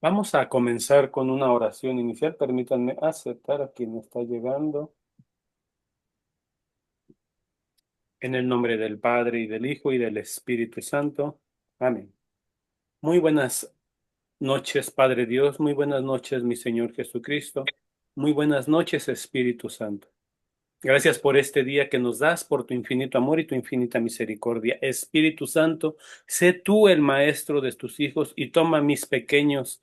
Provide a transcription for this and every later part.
Vamos a comenzar con una oración inicial. Permítanme aceptar a quien está llegando. En el nombre del Padre, y del Hijo, y del Espíritu Santo. Amén. Muy buenas noches, Padre Dios. Muy buenas noches, mi Señor Jesucristo. Muy buenas noches, Espíritu Santo. Gracias por este día que nos das, por tu infinito amor y tu infinita misericordia. Espíritu Santo, sé tú el maestro de tus hijos y toma mis pequeños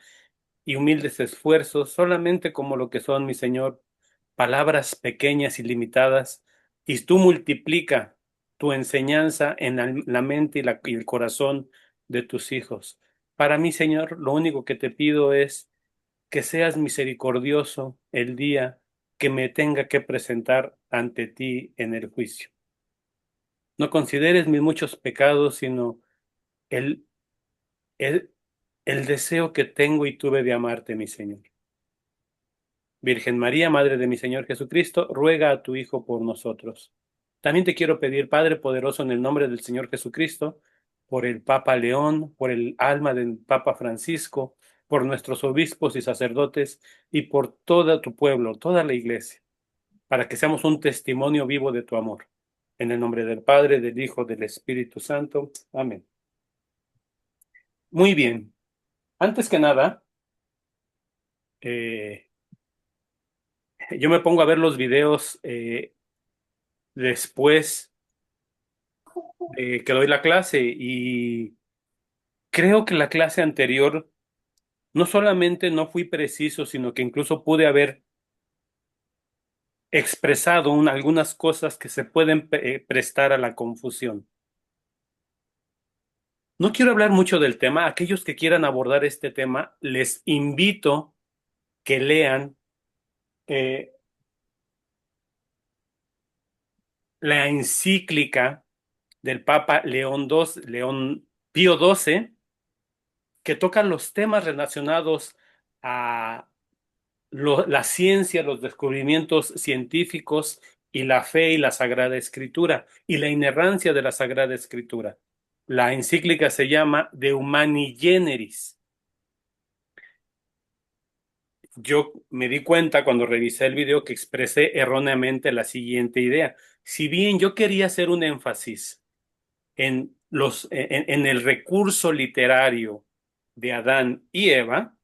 y humildes esfuerzos solamente como lo que son, mi Señor, palabras pequeñas y limitadas, y tú multiplica tu enseñanza en la mente y el corazón de tus hijos. Para mí, Señor, lo único que te pido es que seas misericordioso el día que me tenga que presentar ante ti en el juicio. No consideres mis muchos pecados, sino el, el, el deseo que tengo y tuve de amarte, mi Señor. Virgen María, Madre de mi Señor Jesucristo, ruega a tu Hijo por nosotros. También te quiero pedir, Padre poderoso, en el nombre del Señor Jesucristo, por el Papa León, por el alma del Papa Francisco, por nuestros obispos y sacerdotes y por todo tu pueblo, toda la iglesia, para que seamos un testimonio vivo de tu amor. En el nombre del Padre, del Hijo, del Espíritu Santo. Amén. Muy bien. Antes que nada, eh, yo me pongo a ver los videos después que doy la clase y creo que la clase anterior no solamente no fui preciso, sino que incluso pude haber expresado algunas cosas que se pueden prestar a la confusión. No quiero hablar mucho del tema. Aquellos que quieran abordar este tema, les invito que lean eh, la encíclica del Papa León Pío XII, que toca los temas relacionados a la ciencia, los descubrimientos científicos y la fe y la Sagrada Escritura y la inerrancia de la Sagrada Escritura. La encíclica se llama De Humani Generis. Yo me di cuenta cuando revisé el video que expresé erróneamente la siguiente idea. Si bien yo quería hacer un énfasis en el recurso literario de Adán y Eva,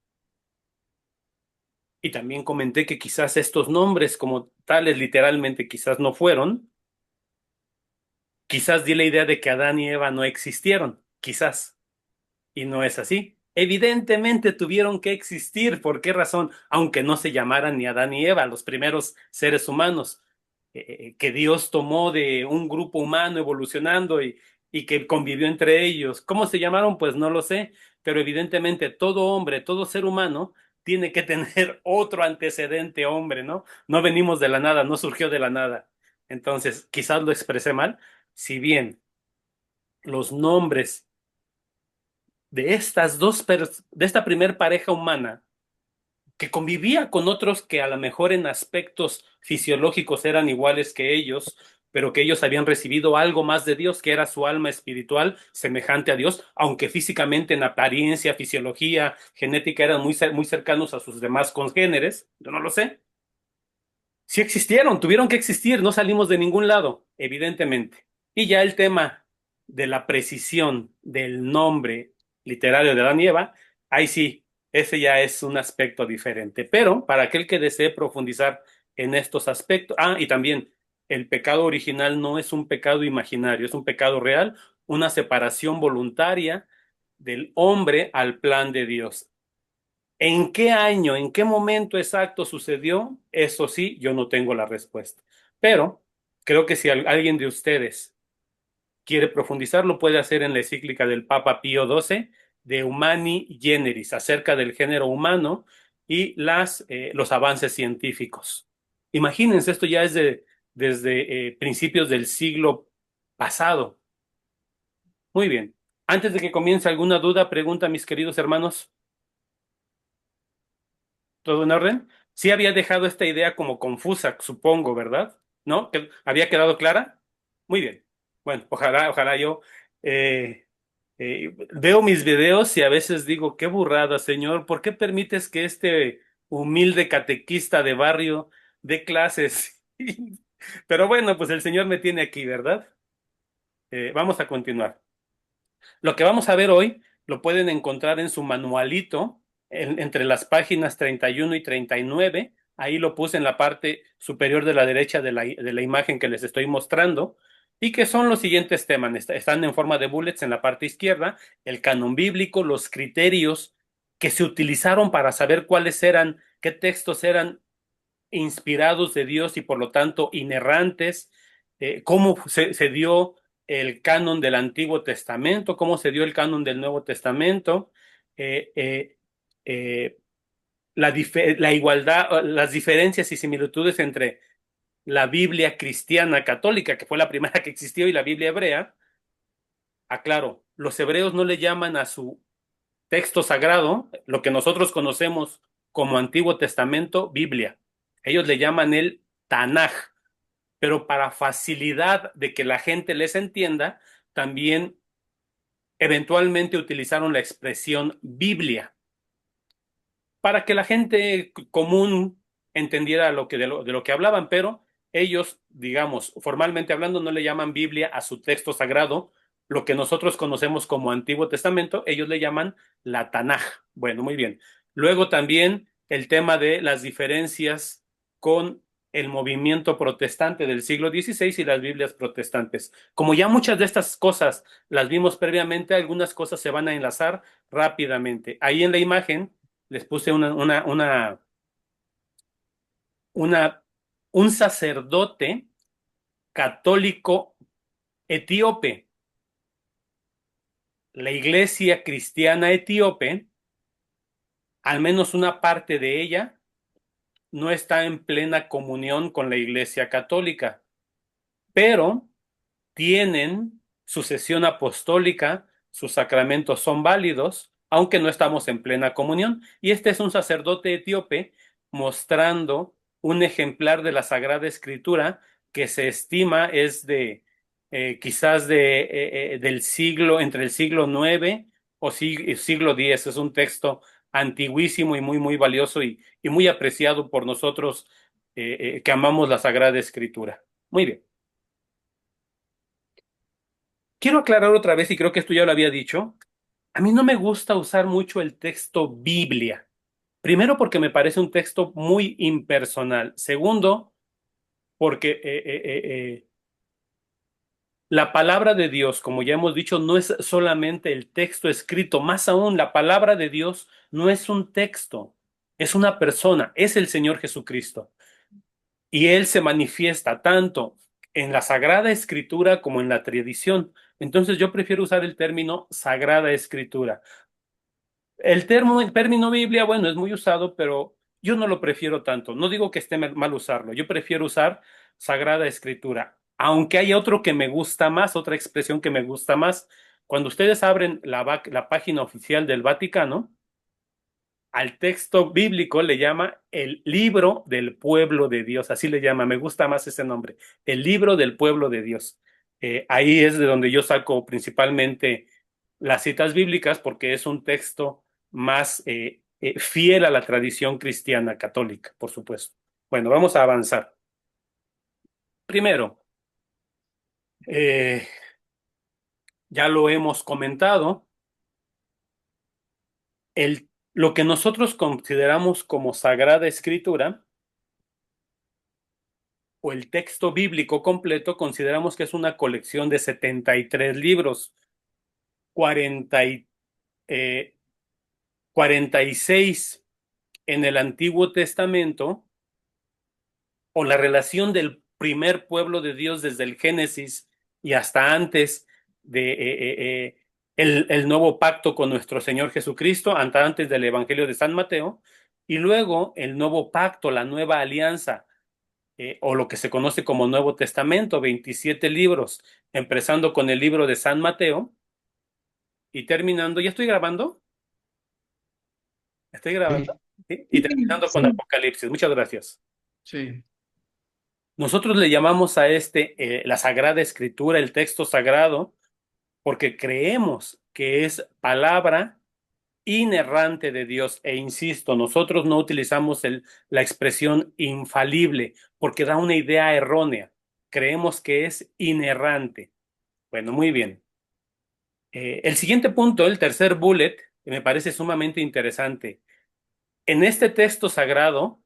y también comenté que quizás estos nombres como tales literalmente quizás no fueron. Quizás di la idea de que Adán y Eva no existieron, quizás, y no es así. Evidentemente tuvieron que existir. ¿Por qué razón? Aunque no se llamaran ni Adán ni Eva, los primeros seres humanos que Dios tomó de un grupo humano evolucionando y que convivió entre ellos. ¿Cómo se llamaron? Pues no lo sé, pero evidentemente todo hombre, todo ser humano tiene que tener otro antecedente hombre, ¿no? No venimos de la nada, no surgió de la nada. Entonces, quizás lo expresé mal. Si bien los nombres de de esta primer pareja humana, que convivía con otros que a lo mejor en aspectos fisiológicos eran iguales que ellos, pero que ellos habían recibido algo más de Dios, que era su alma espiritual semejante a Dios, aunque físicamente en apariencia, fisiología, genética eran muy cercanos a sus demás congéneres, yo no lo sé. Sí existieron, tuvieron que existir, no salimos de ningún lado, evidentemente. Y ya el tema de la precisión del nombre literario de Adán y Eva, ahí sí, ese ya es un aspecto diferente. Pero para aquel que desee profundizar en estos aspectos, y también el pecado original no es un pecado imaginario, es un pecado real, una separación voluntaria del hombre al plan de Dios. ¿En qué año, en qué momento exacto sucedió? Eso sí, yo no tengo la respuesta. Pero creo que si alguien de ustedes quiere profundizar, lo puede hacer en la encíclica del Papa Pío XII de Humani Generis, acerca del género humano y los avances científicos. Imagínense, esto ya es desde principios del siglo pasado. Muy bien. Antes de que comience alguna duda, pregunta, mis queridos hermanos. ¿Todo en orden? Sí había dejado esta idea como confusa, supongo, ¿verdad? ¿No? ¿Había quedado clara? Muy bien. Bueno, ojalá yo. eh, Veo mis videos y a veces digo, qué burrada, Señor, ¿por qué permites que este humilde catequista de barrio dé clases? Pero bueno, pues el Señor me tiene aquí, ¿verdad? Vamos a continuar. Lo que vamos a ver hoy lo pueden encontrar en su manualito, entre las páginas 31 y 39. Ahí lo puse en la parte superior de la derecha de la imagen que les estoy mostrando. Y que son los siguientes temas. Están en forma de bullets en la parte izquierda: el canon bíblico, los criterios que se utilizaron para saber cuáles eran, qué textos eran inspirados de Dios y por lo tanto inerrantes, cómo se dio el canon del Antiguo Testamento, cómo se dio el canon del Nuevo Testamento, eh, eh, eh, la igualdad, las diferencias y similitudes entre la Biblia cristiana católica, que fue la primera que existió, y la Biblia hebrea. Aclaro, los hebreos no le llaman a su texto sagrado, lo que nosotros conocemos como Antiguo Testamento, Biblia. Ellos le llaman el Tanaj, pero para facilidad de que la gente les entienda, también eventualmente utilizaron la expresión Biblia para que la gente común entendiera de lo que hablaban, pero ellos, digamos, formalmente hablando, no le llaman Biblia a su texto sagrado, lo que nosotros conocemos como Antiguo Testamento, ellos le llaman la Tanaj. Bueno, muy bien. Luego también el tema de las diferencias con el movimiento protestante del siglo XVI y las Biblias protestantes. Como ya muchas de estas cosas las vimos previamente, algunas cosas se van a enlazar rápidamente. Ahí en la imagen les puse una, un sacerdote católico etíope. La iglesia cristiana etíope, al menos una parte de ella, no está en plena comunión con la iglesia católica, pero tienen sucesión apostólica, sus sacramentos son válidos, aunque no estamos en plena comunión. Y este es un sacerdote etíope mostrando un ejemplar de la Sagrada Escritura que se estima es de quizás del siglo, entre el siglo IX o siglo X. Es un texto antiguísimo y muy, muy valioso y muy apreciado por nosotros que amamos la Sagrada Escritura. Muy bien. Quiero aclarar otra vez, y creo que esto ya lo había dicho, a mí no me gusta usar mucho el texto Biblia. Primero, porque me parece un texto muy impersonal. Segundo, porque la palabra de Dios, como ya hemos dicho, no es solamente el texto escrito. Más aún, la palabra de Dios no es un texto, es una persona, es el Señor Jesucristo. Y Él se manifiesta tanto en la Sagrada Escritura como en la tradición. Entonces yo prefiero usar el término Sagrada Escritura. El término Biblia, bueno, es muy usado, pero yo no lo prefiero tanto. No digo que esté mal usarlo. Yo prefiero usar Sagrada Escritura. Aunque hay otro que me gusta más, otra expresión que me gusta más. Cuando ustedes abren la página oficial del Vaticano, al texto bíblico le llama el libro del pueblo de Dios. Así le llama. Me gusta más ese nombre. El libro del pueblo de Dios. Ahí es de donde yo saco principalmente las citas bíblicas, porque es un texto más fiel a la tradición cristiana católica, por supuesto. Bueno, vamos a avanzar. Primero, eh, ya lo hemos comentado, lo que nosotros consideramos como Sagrada Escritura o el texto bíblico completo, consideramos que es una colección de 73 libros, 40 eh, 46 en el Antiguo Testamento, o la relación del primer pueblo de Dios desde el Génesis y hasta antes de el nuevo pacto con nuestro Señor Jesucristo, hasta antes del Evangelio de San Mateo, y luego el nuevo pacto, la nueva alianza, o lo que se conoce como Nuevo Testamento, 27 libros, empezando con el libro de San Mateo y terminando, ¿ya estoy grabando? ¿Estoy grabando? Sí, ¿Sí? Y terminando con sí, Apocalipsis. Muchas gracias. sí. Nosotros le llamamos a la Sagrada Escritura, el texto sagrado, porque creemos que es palabra inerrante de Dios. E insisto, nosotros no utilizamos la expresión infalible porque da una idea errónea. Creemos que es inerrante. Bueno, muy bien. El siguiente punto, el tercer bullet, que me parece sumamente interesante. En este texto sagrado,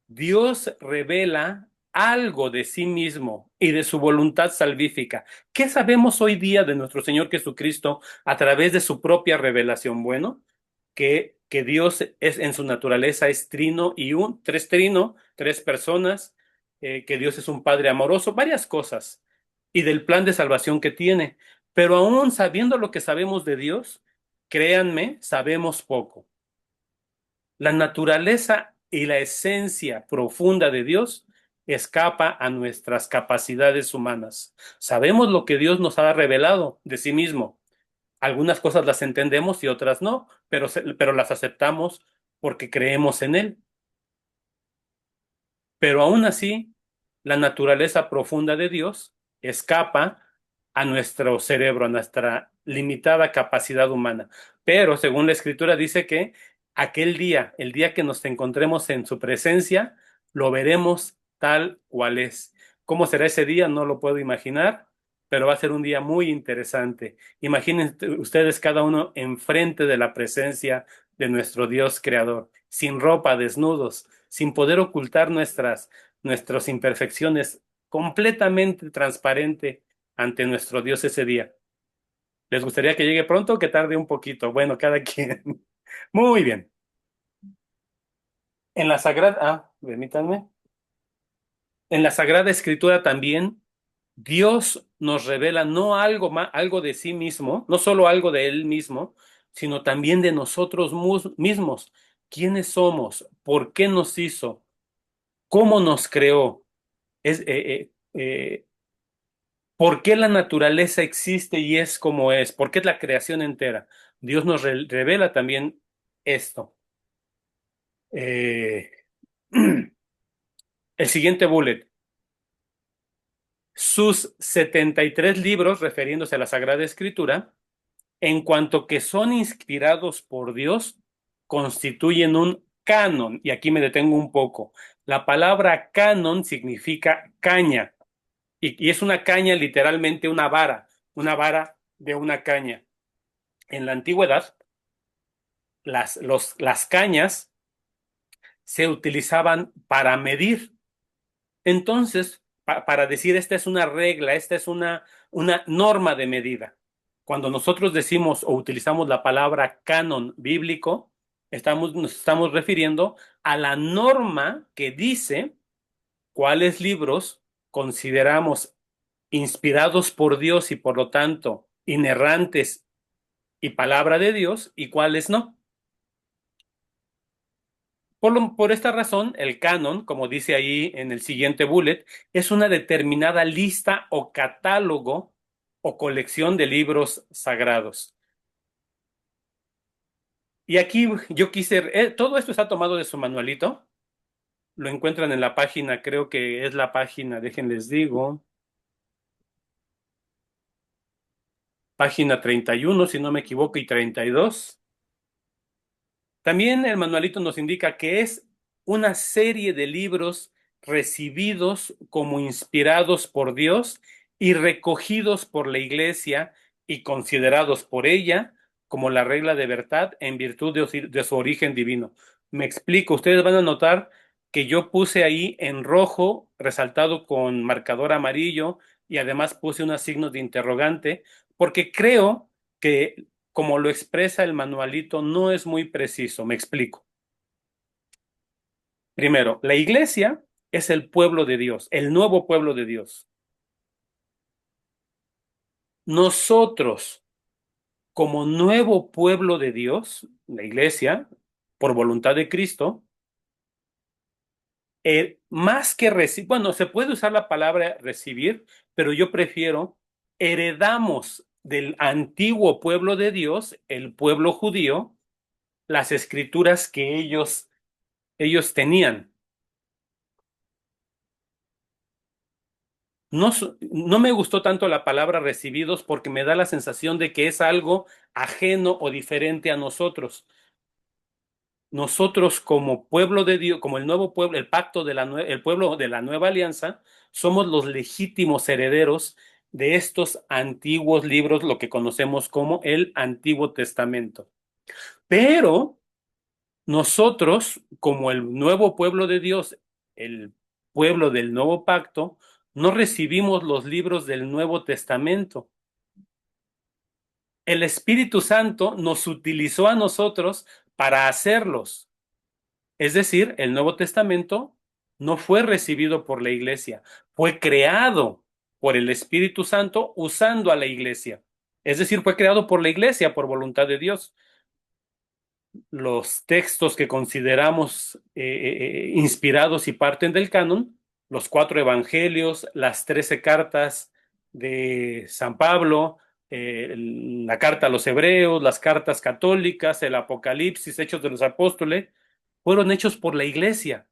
Dios revela algo de sí mismo y de su voluntad salvífica. ¿Qué sabemos hoy día de nuestro Señor Jesucristo a través de su propia revelación? Bueno, que Dios es en su naturaleza es trino y tres trino, tres personas, que Dios es un Padre amoroso, varias cosas, y del plan de salvación que tiene. Pero aún sabiendo lo que sabemos de Dios, créanme, sabemos poco. La naturaleza y la esencia profunda de Dios escapa a nuestras capacidades humanas. Sabemos lo que Dios nos ha revelado de sí mismo. Algunas cosas las entendemos y otras no, pero las aceptamos porque creemos en Él. Pero aún así, la naturaleza profunda de Dios escapa a nuestro cerebro, a nuestra limitada capacidad humana. Pero según la Escritura dice que aquel día, el día que nos encontremos en su presencia, lo veremos tal cual es. ¿Cómo será ese día? No lo puedo imaginar, pero va a ser un día muy interesante. Imaginen ustedes cada uno enfrente de la presencia de nuestro Dios creador, sin ropa, desnudos, sin poder ocultar nuestras imperfecciones, completamente transparente ante nuestro Dios ese día. ¿Les gustaría que llegue pronto o que tarde un poquito? Bueno, cada quien. Muy bien. En la Sagrada, permítanme. En la Sagrada Escritura también Dios nos revela no algo más, algo de sí mismo, no solo algo de Él mismo, sino también de nosotros mismos. ¿Quiénes somos? ¿Por qué nos hizo? ¿Cómo nos creó? Es, ¿Por qué la naturaleza existe y es como es? ¿Por qué es la creación entera? Dios nos revela también esto. Eh, el siguiente bullet. Sus 73 libros, refiriéndose a la Sagrada Escritura, en cuanto que son inspirados por Dios, constituyen un canon. Y aquí me detengo un poco. La palabra canon significa caña. Y es una caña literalmente una vara de una caña. En la antigüedad, las cañas se utilizaban para medir. Entonces, para decir esta es una regla, esta es una norma de medida. Cuando nosotros decimos o utilizamos la palabra canon bíblico, nos estamos refiriendo a la norma que dice cuáles libros consideramos inspirados por Dios y por lo tanto inerrantes y palabra de Dios y cuáles no. Por esta razón, el canon, como dice ahí en el siguiente bullet, es una determinada lista o catálogo o colección de libros sagrados. Y aquí yo quise, todo esto está tomado de su manualito, lo encuentran en la página, creo que es la página, déjenles digo, página 31, si no me equivoco, y 32. También el manualito nos indica que es una serie de libros recibidos como inspirados por Dios y recogidos por la Iglesia y considerados por ella como la regla de verdad en virtud de su origen divino. Me explico, ustedes van a notar que yo puse ahí en rojo, resaltado con marcador amarillo, y además puse unos signos de interrogante, porque creo que como lo expresa el manualito, no es muy preciso. Me explico. Primero, la iglesia es el pueblo de Dios, el nuevo pueblo de Dios. Nosotros, como nuevo pueblo de Dios, la iglesia, por voluntad de Cristo, más que recibir, bueno, se puede usar la palabra recibir, pero yo prefiero heredamos del antiguo pueblo de Dios, el pueblo judío, las escrituras que ellos tenían. no me gustó tanto la palabra recibidos porque me da la sensación de que es algo ajeno o diferente a nosotros. Nosotros como pueblo de Dios, como el nuevo pueblo, el pacto de el pueblo de la nueva alianza, somos los legítimos herederos de estos antiguos libros, lo que conocemos como el Antiguo Testamento. Pero nosotros, como el nuevo pueblo de Dios, el pueblo del nuevo pacto, no recibimos los libros del Nuevo Testamento. El Espíritu Santo nos utilizó a nosotros para hacerlos. Es decir, el Nuevo Testamento no fue recibido por la iglesia, fue creado por el Espíritu Santo usando a la iglesia. Es decir, fue creado por la iglesia por voluntad de Dios. Los textos que consideramos inspirados y parten del canon, los 4 evangelios, las 13 cartas de San Pablo, la carta a los hebreos, las cartas católicas, el Apocalipsis, Hechos de los Apóstoles, fueron hechos por la iglesia.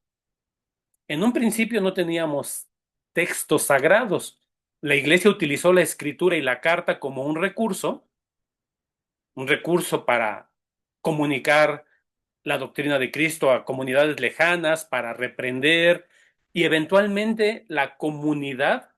En un principio no teníamos textos sagrados. La iglesia utilizó la escritura y la carta como un recurso para comunicar la doctrina de Cristo a comunidades lejanas, para reprender, y eventualmente la comunidad,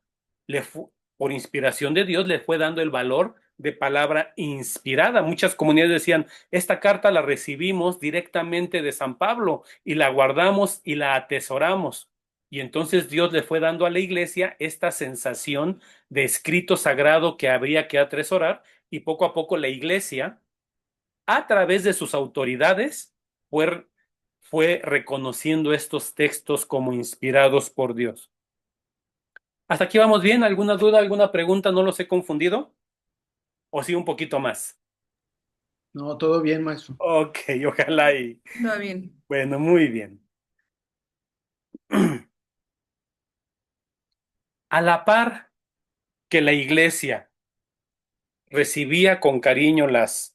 por inspiración de Dios, le fue dando el valor de palabra inspirada. Muchas comunidades decían, esta carta la recibimos directamente de San Pablo y la guardamos y la atesoramos. Y entonces Dios le fue dando a la iglesia esta sensación de escrito sagrado que habría que atesorar, y poco a poco la iglesia, a través de sus autoridades, fue, fue reconociendo estos textos como inspirados por Dios. ¿Hasta aquí vamos bien? ¿Alguna duda, alguna pregunta? ¿No los he confundido? ¿O sí un poquito más? No, todo bien, maestro. Ok, ojalá y... Va bien. Bueno, muy bien. A la par que la iglesia recibía con cariño las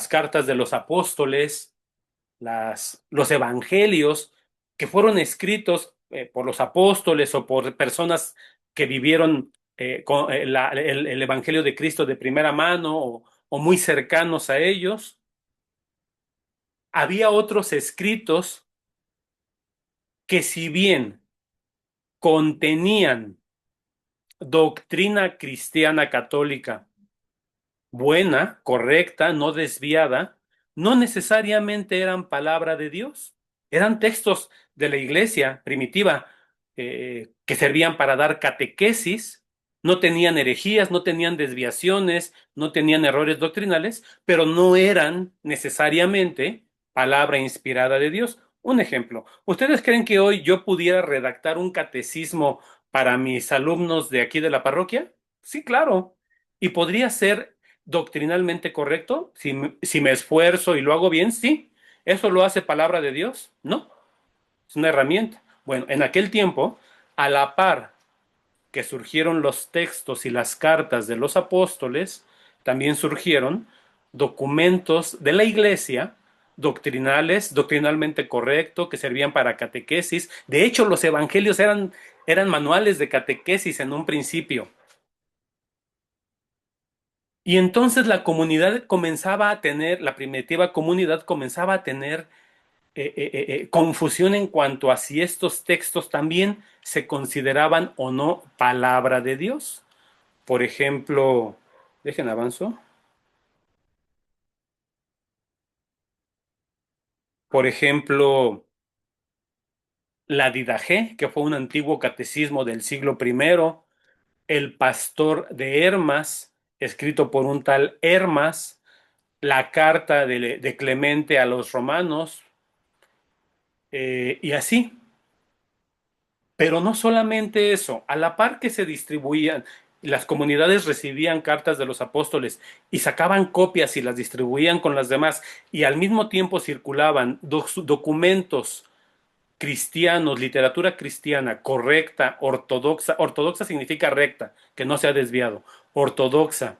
cartas de los apóstoles, los evangelios que fueron escritos por los apóstoles o por personas que vivieron el evangelio de Cristo de primera mano o muy cercanos a ellos. Había otros escritos que, si bien contenían doctrina cristiana católica buena, correcta, no desviada, no necesariamente eran palabra de Dios. Eran textos de la iglesia primitiva que servían para dar catequesis, no tenían herejías, no tenían desviaciones, no tenían errores doctrinales, pero no eran necesariamente palabra inspirada de Dios. Un ejemplo, ¿ustedes creen que hoy yo pudiera redactar un catecismo para mis alumnos de aquí de la parroquia? Sí, claro. Y podría ser doctrinalmente correcto, si me esfuerzo y lo hago bien, sí. ¿Eso lo hace palabra de Dios? No, es una herramienta. Bueno, en aquel tiempo, a la par que surgieron los textos y las cartas de los apóstoles, también surgieron documentos de la iglesia, doctrinalmente correcto, que servían para catequesis. De hecho, los evangelios eran manuales de catequesis en un principio. Y entonces la comunidad comenzaba a tener, la primitiva comunidad comenzaba a tener confusión en cuanto a si estos textos también se consideraban o no palabra de Dios. Por ejemplo, dejen avanzo. Por ejemplo, la Didaché, que fue un antiguo catecismo del siglo I, el Pastor de Hermas, escrito por un tal Hermas, la carta de Clemente a los romanos, y así. Pero no solamente eso, a la par que se distribuían, las comunidades recibían cartas de los apóstoles y sacaban copias y las distribuían con las demás, y al mismo tiempo circulaban documentos cristianos, literatura cristiana correcta, ortodoxa. Ortodoxa significa recta, que no se ha desviado, ortodoxa.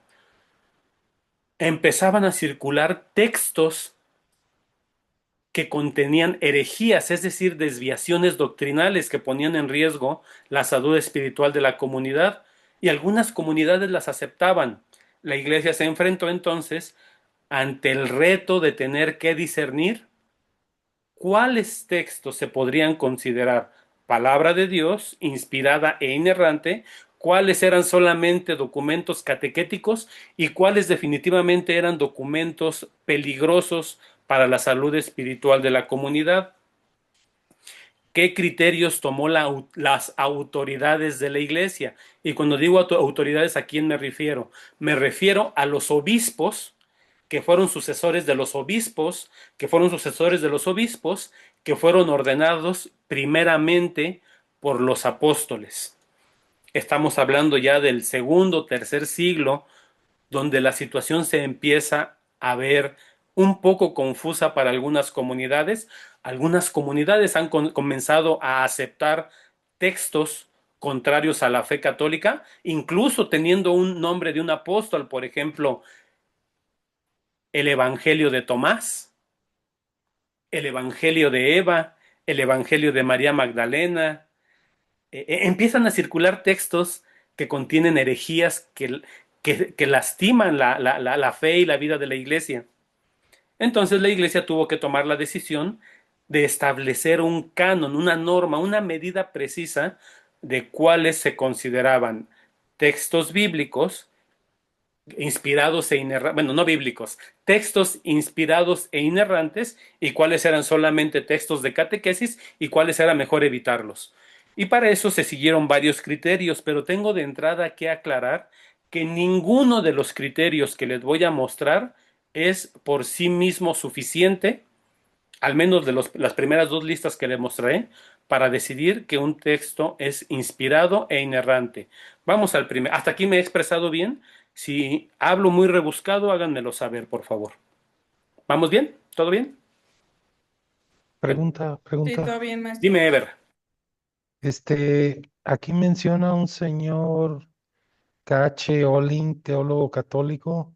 Empezaban a circular textos que contenían herejías, es decir, desviaciones doctrinales que ponían en riesgo la salud espiritual de la comunidad. y algunas comunidades las aceptaban. La iglesia se enfrentó entonces ante el reto de tener que discernir cuáles textos se podrían considerar palabra de Dios, inspirada e inerrante, cuáles eran solamente documentos catequéticos y cuáles definitivamente eran documentos peligrosos para la salud espiritual de la comunidad. ¿Qué criterios tomó las autoridades de la iglesia? Y cuando digo autoridades, ¿a quién me refiero? Me refiero a los obispos, que fueron sucesores de los obispos, que fueron sucesores de los obispos, que fueron ordenados primeramente por los apóstoles. Estamos hablando ya del segundo, tercer siglo, donde la situación se empieza a ver un poco confusa para algunas comunidades. Algunas comunidades han comenzado a aceptar textos contrarios a la fe católica, incluso teniendo un nombre de un apóstol, por ejemplo, el Evangelio de Tomás, el Evangelio de Eva, el Evangelio de María Magdalena. Empiezan a circular textos que contienen herejías que lastiman la fe y la vida de la iglesia. Entonces la iglesia tuvo que tomar la decisión de establecer un canon, una norma, una medida precisa de cuáles se consideraban textos bíblicos inspirados e inerrantes, bueno, no bíblicos, textos inspirados e inerrantes y cuáles eran solamente textos de catequesis y cuáles era mejor evitarlos. Y para eso se siguieron varios criterios, pero tengo de entrada que aclarar que ninguno de los criterios que les voy a mostrar es por sí mismo suficiente, al menos de las primeras dos listas que les mostré, para decidir que un texto es inspirado e inerrante. Vamos al primer. ¿Hasta aquí me he expresado bien? Si hablo muy rebuscado, háganmelo saber, por favor. ¿Vamos bien? ¿Todo bien? Pregunta, Sí, pregunta. todo bien, maestro. Dime, Ever. Aquí menciona un señor K.H. Olin, teólogo católico.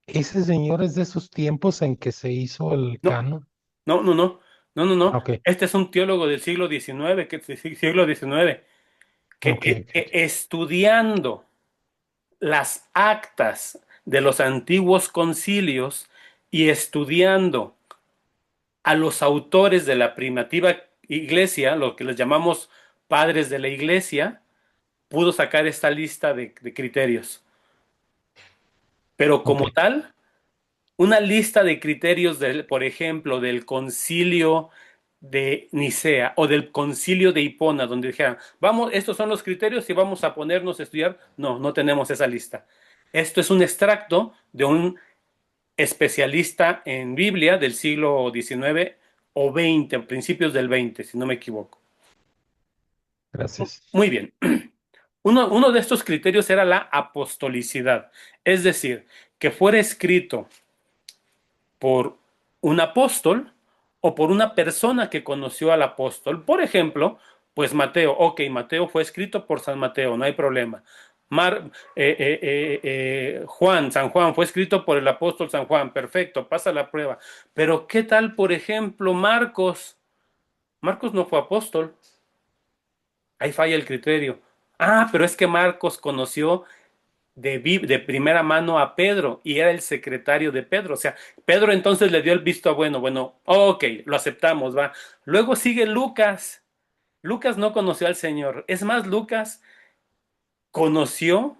¿Ese señor es de esos tiempos en que se hizo el No, canon? no, no, no, no, no, no. Ok, Este es un teólogo del siglo XIX, que ok, ok. estudiando las actas de los antiguos concilios y estudiando a los autores de la primitiva iglesia, lo que les llamamos padres de la iglesia, pudo sacar esta lista de criterios. Pero Ok. como tal, una lista de criterios, del, por ejemplo, del concilio de Nicea o del concilio de Hipona, donde dijeran, vamos, estos son los criterios y vamos a ponernos a estudiar. No, no tenemos esa lista. Esto es un extracto de un especialista en Biblia del siglo XIX o XX, principios del XX, si no me equivoco. Gracias. Muy bien. Uno de estos criterios era la apostolicidad, es decir, que fuera escrito por un apóstol o por una persona que conoció al apóstol. Por ejemplo, pues Mateo, ok, Mateo fue escrito por San Mateo, no hay problema. Juan, San Juan, fue escrito por el apóstol San Juan, perfecto, pasa la prueba. Pero ¿qué tal, por ejemplo, Marcos? Marcos no fue apóstol, ahí falla el criterio. Ah, pero es que Marcos conoció de primera mano a Pedro y era el secretario de Pedro. O sea, Pedro entonces le dio el visto a bueno, bueno, ok, lo aceptamos, va. Luego sigue Lucas. Lucas no conoció al Señor. Es más, Lucas conoció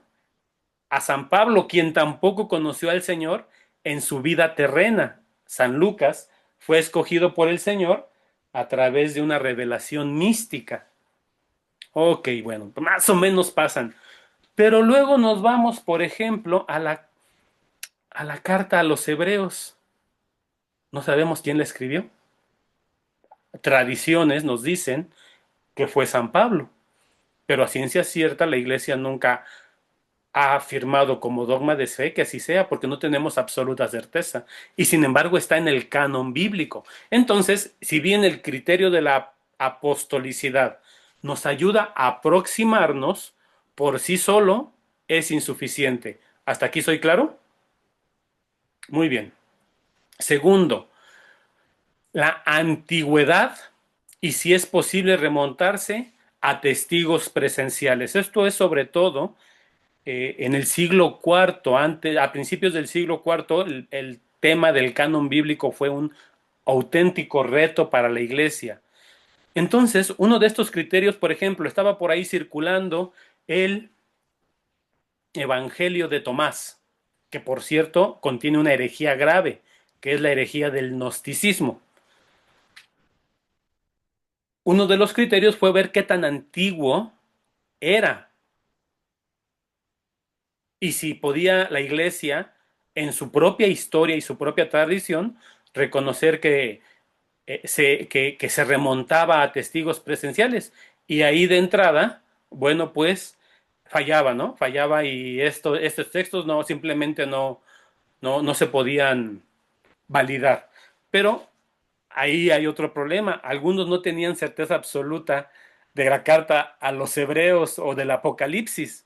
a San Pablo, quien tampoco conoció al Señor en su vida terrena. San Lucas fue escogido por el Señor a través de una revelación mística. Ok, bueno, más o menos pasan. Pero luego nos vamos, por ejemplo, a la carta a los hebreos. No sabemos quién la escribió. Tradiciones nos dicen que fue San Pablo, pero a ciencia cierta la iglesia nunca ha afirmado como dogma de fe que así sea, porque no tenemos absoluta certeza. Y sin embargo está en el canon bíblico. Entonces, si bien el criterio de la apostolicidad nos ayuda a aproximarnos, por sí solo es insuficiente. ¿Hasta aquí soy claro? Muy bien. Segundo, la antigüedad y si es posible remontarse a testigos presenciales. Esto es sobre todo en el siglo IV, a principios del siglo IV, el tema del canon bíblico fue un auténtico reto para la iglesia. Entonces, uno de estos criterios, por ejemplo, estaba por ahí circulando el Evangelio de Tomás, que por cierto contiene una herejía grave, que es la herejía del gnosticismo. Uno de los criterios fue ver qué tan antiguo era y si podía la iglesia, en su propia historia y su propia tradición, reconocer que se remontaba a testigos presenciales. Y ahí de entrada, bueno, pues fallaba, ¿no? Fallaba y estos textos no, simplemente no se podían validar. Pero ahí hay otro problema. Algunos no tenían certeza absoluta de la carta a los hebreos o del Apocalipsis.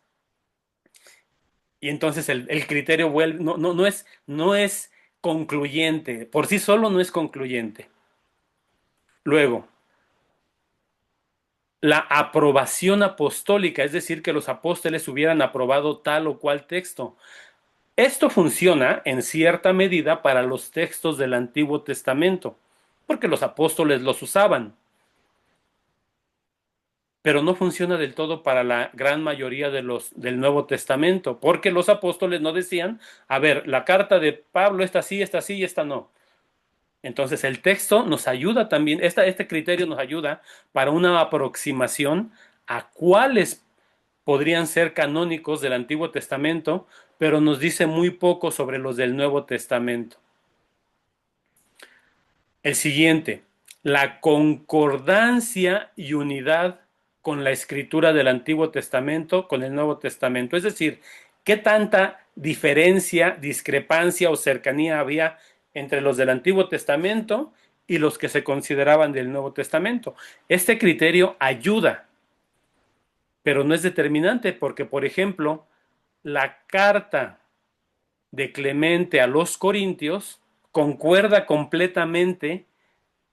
Y entonces el criterio vuelve, no es concluyente, por sí solo no es concluyente. Luego, la aprobación apostólica, es decir, que los apóstoles hubieran aprobado tal o cual texto. Esto funciona en cierta medida para los textos del Antiguo Testamento, porque los apóstoles los usaban, pero no funciona del todo para la gran mayoría de los del Nuevo Testamento, porque los apóstoles no decían, a ver, la carta de Pablo esta sí y esta no. Entonces el texto nos ayuda también, este criterio nos ayuda para una aproximación a cuáles podrían ser canónicos del Antiguo Testamento, pero nos dice muy poco sobre los del Nuevo Testamento. El siguiente, la concordancia y unidad con la escritura del Antiguo Testamento, con el Nuevo Testamento. Es decir, qué tanta diferencia, discrepancia o cercanía había entre los del Antiguo Testamento y los que se consideraban del Nuevo Testamento. Este criterio ayuda, pero no es determinante porque, por ejemplo, la carta de Clemente a los Corintios concuerda completamente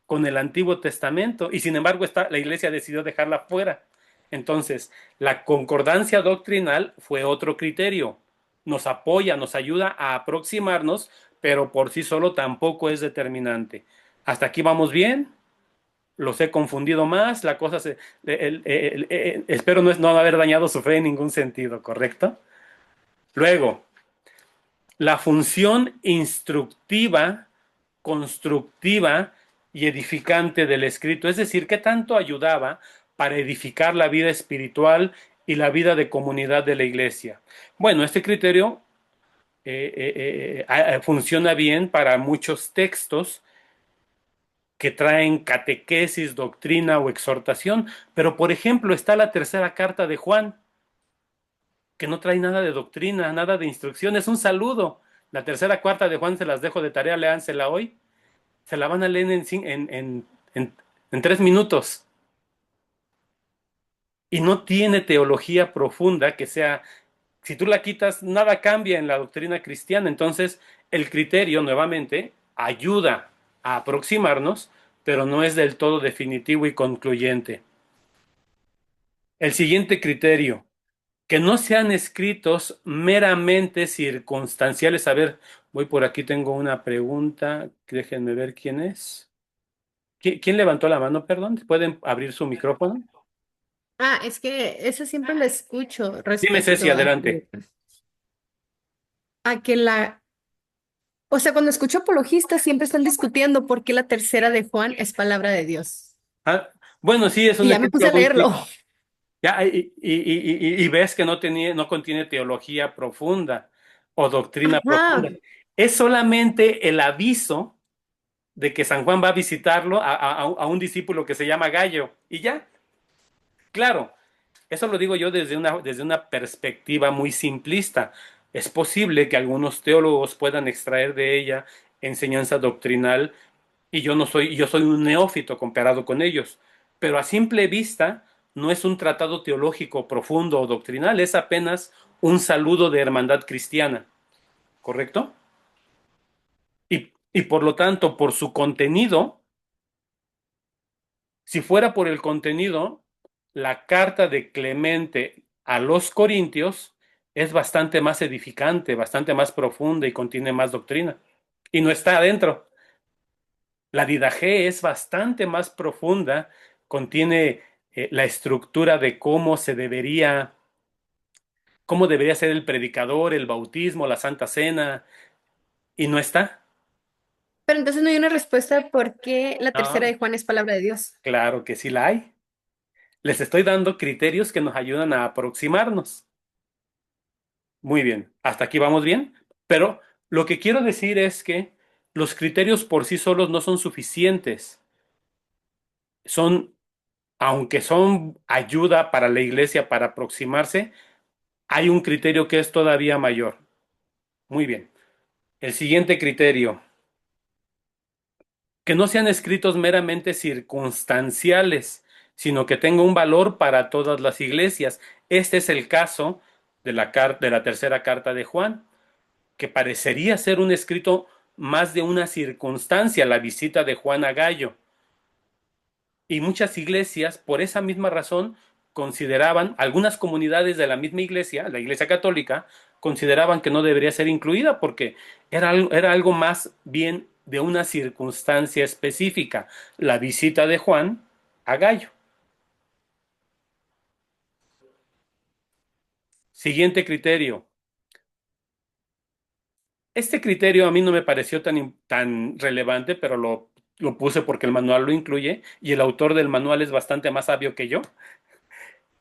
con el Antiguo Testamento y sin embargo la iglesia decidió dejarla fuera. Entonces, la concordancia doctrinal fue otro criterio. Nos apoya, nos ayuda a aproximarnos, pero por sí solo tampoco es determinante. ¿Hasta aquí vamos bien? Los he confundido más, la cosa espero no haber dañado su fe en ningún sentido, ¿correcto? Luego, la función instructiva, constructiva y edificante del escrito, es decir, qué tanto ayudaba para edificar la vida espiritual y la vida de comunidad de la iglesia. Bueno, este criterio funciona bien para muchos textos que traen catequesis, doctrina o exhortación, pero por ejemplo está la tercera carta de Juan, que no trae nada de doctrina, nada de instrucción, es un saludo. La tercera cuarta de Juan se las dejo de tarea, léansela hoy. Se la van a leer en 3 minutos. Y no tiene teología profunda que sea, si tú la quitas, nada cambia en la doctrina cristiana. Entonces, el criterio, nuevamente, ayuda a aproximarnos, pero no es del todo definitivo y concluyente. El siguiente criterio, que no sean escritos meramente circunstanciales. A ver, voy por aquí, tengo una pregunta, déjenme ver quién es. ¿Quién levantó la mano, perdón? ¿Pueden abrir su micrófono? Ah, es que eso siempre lo escucho Dime, Ceci, respecto adelante. a que o sea, cuando escucho apologistas siempre están discutiendo por qué la tercera de Juan es palabra de Dios. Ah, bueno, sí, es Y un ya me puse ejemplo a muy leerlo. claro. Ya, y ves que no contiene teología profunda o doctrina profunda. Ajá. Es solamente el aviso de que San Juan va a visitarlo a un discípulo que se llama Gallo. Y ya, claro, eso lo digo yo desde una perspectiva muy simplista. Es posible que algunos teólogos puedan extraer de ella enseñanza doctrinal y yo soy un neófito comparado con ellos, pero a simple vista no es un tratado teológico profundo o doctrinal, es apenas un saludo de hermandad cristiana, ¿correcto? Y por lo tanto, por su contenido, si fuera por el contenido, la carta de Clemente a los Corintios es bastante más edificante, bastante más profunda y contiene más doctrina. Y no está adentro. La Didache es bastante más profunda, contiene la estructura de cómo debería ser el predicador, el bautismo, la Santa Cena, y no está. Pero entonces no hay una respuesta por qué la tercera No, de Juan es palabra de Dios. claro que sí la hay. Les estoy dando criterios que nos ayudan a aproximarnos. Muy bien, hasta aquí vamos bien, pero lo que quiero decir es que los criterios por sí solos no son suficientes. Son, aunque son ayuda para la iglesia para aproximarse, hay un criterio que es todavía mayor. Muy bien. El siguiente criterio, que no sean escritos meramente circunstanciales, sino que tenga un valor para todas las iglesias. Este es el caso de la tercera carta de Juan, que parecería ser un escrito más de una circunstancia, la visita de Juan a Gallo. Y muchas iglesias, por esa misma razón, consideraban, algunas comunidades de la misma iglesia, la iglesia católica, consideraban que no debería ser incluida porque era algo más bien de una circunstancia específica, la visita de Juan a Gallo. Siguiente criterio. Este criterio a mí no me pareció tan relevante, pero lo puse porque el manual lo incluye y el autor del manual es bastante más sabio que yo.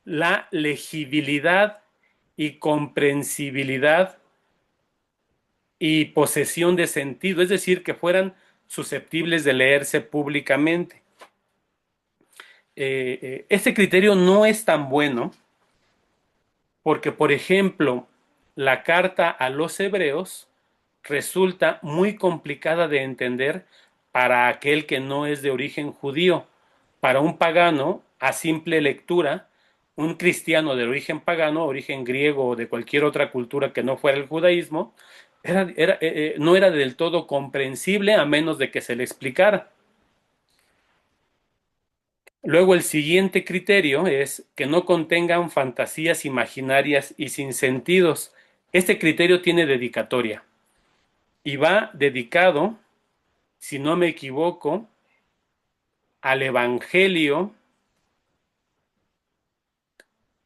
La legibilidad y comprensibilidad y posesión de sentido, es decir, que fueran susceptibles de leerse públicamente. Este criterio no es tan bueno porque, por ejemplo, la carta a los hebreos resulta muy complicada de entender para aquel que no es de origen judío. Para un pagano, a simple lectura, un cristiano de origen pagano, origen griego o de cualquier otra cultura que no fuera el judaísmo, no era del todo comprensible a menos de que se le explicara. Luego el siguiente criterio es que no contengan fantasías imaginarias y sin sentidos. Este criterio tiene dedicatoria y va dedicado, si no me equivoco, al Evangelio,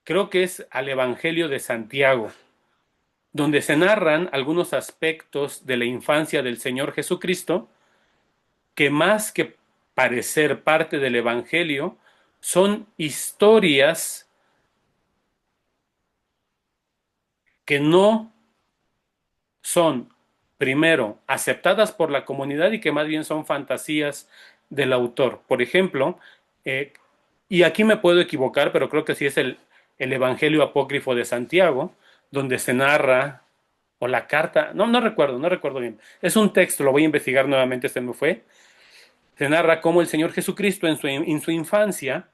creo que es al Evangelio de Santiago, donde se narran algunos aspectos de la infancia del Señor Jesucristo que más que parecer parte del Evangelio, son historias que no son, primero, aceptadas por la comunidad y que más bien son fantasías del autor. Por ejemplo, y aquí me puedo equivocar, pero creo que sí es el Evangelio apócrifo de Santiago, donde se narra, o la carta, no recuerdo, no recuerdo bien. Es un texto, lo voy a investigar nuevamente, se me fue. Se narra cómo el Señor Jesucristo en su infancia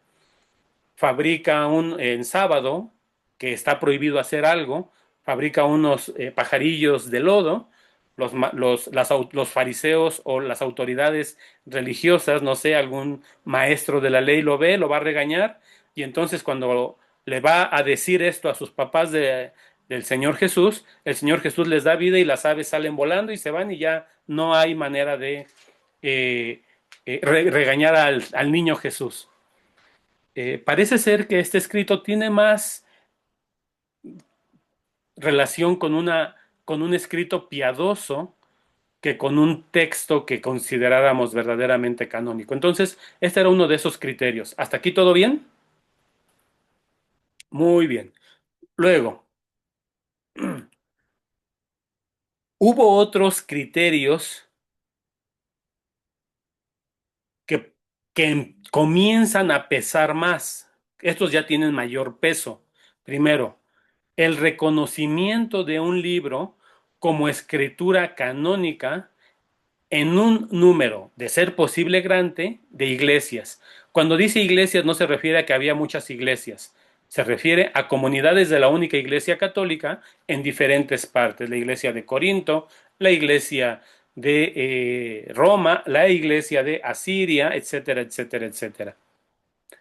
fabrica en sábado, que está prohibido hacer algo, fabrica unos pajarillos de lodo, los fariseos o las autoridades religiosas, no sé, algún maestro de la ley lo ve, lo va a regañar, y entonces cuando le va a decir esto a sus papás del Señor Jesús, el Señor Jesús les da vida y las aves salen volando y se van y ya no hay manera de regañar al niño Jesús. Parece ser que este escrito tiene más relación con un escrito piadoso que con un texto que consideráramos verdaderamente canónico. Entonces, este era uno de esos criterios. ¿Hasta aquí todo bien? Muy bien. Luego, hubo otros criterios que, que comienzan a pesar más. Estos ya tienen mayor peso. Primero, el reconocimiento de un libro como escritura canónica en un número, de ser posible grande, de iglesias. Cuando dice iglesias no se refiere a que había muchas iglesias, se refiere a comunidades de la única iglesia católica en diferentes partes, la iglesia de Corinto, la iglesia de Roma, la iglesia de Asiria, etcétera, etcétera, etcétera.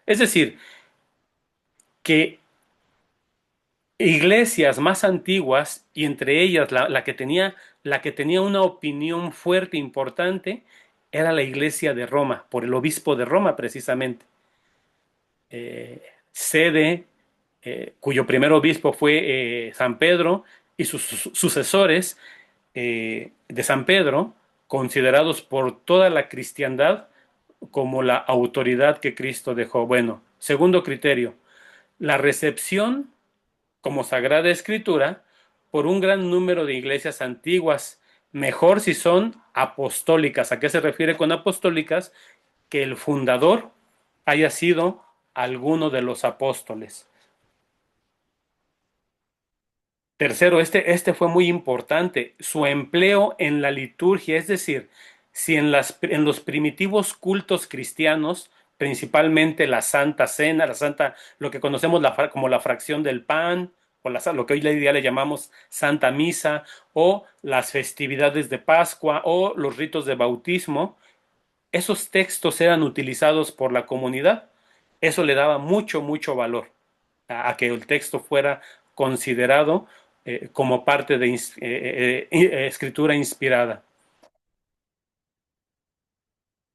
Es decir, que iglesias más antiguas, y entre ellas la que tenía una opinión fuerte e importante, era la iglesia de Roma, por el obispo de Roma precisamente. Sede, cuyo primer obispo fue San Pedro, y sus sucesores de San Pedro, considerados por toda la cristiandad como la autoridad que Cristo dejó. Bueno, segundo criterio, la recepción como Sagrada Escritura por un gran número de iglesias antiguas, mejor si son apostólicas. ¿A qué se refiere con apostólicas? Que el fundador haya sido alguno de los apóstoles. Tercero, este fue muy importante, su empleo en la liturgia, es decir, si en los primitivos cultos cristianos, principalmente la Santa Cena, lo que conocemos como la fracción del pan, o lo que hoy día le llamamos Santa Misa, o las festividades de Pascua, o los ritos de bautismo, esos textos eran utilizados por la comunidad. Eso le daba mucho, mucho valor a que el texto fuera considerado como parte de escritura inspirada.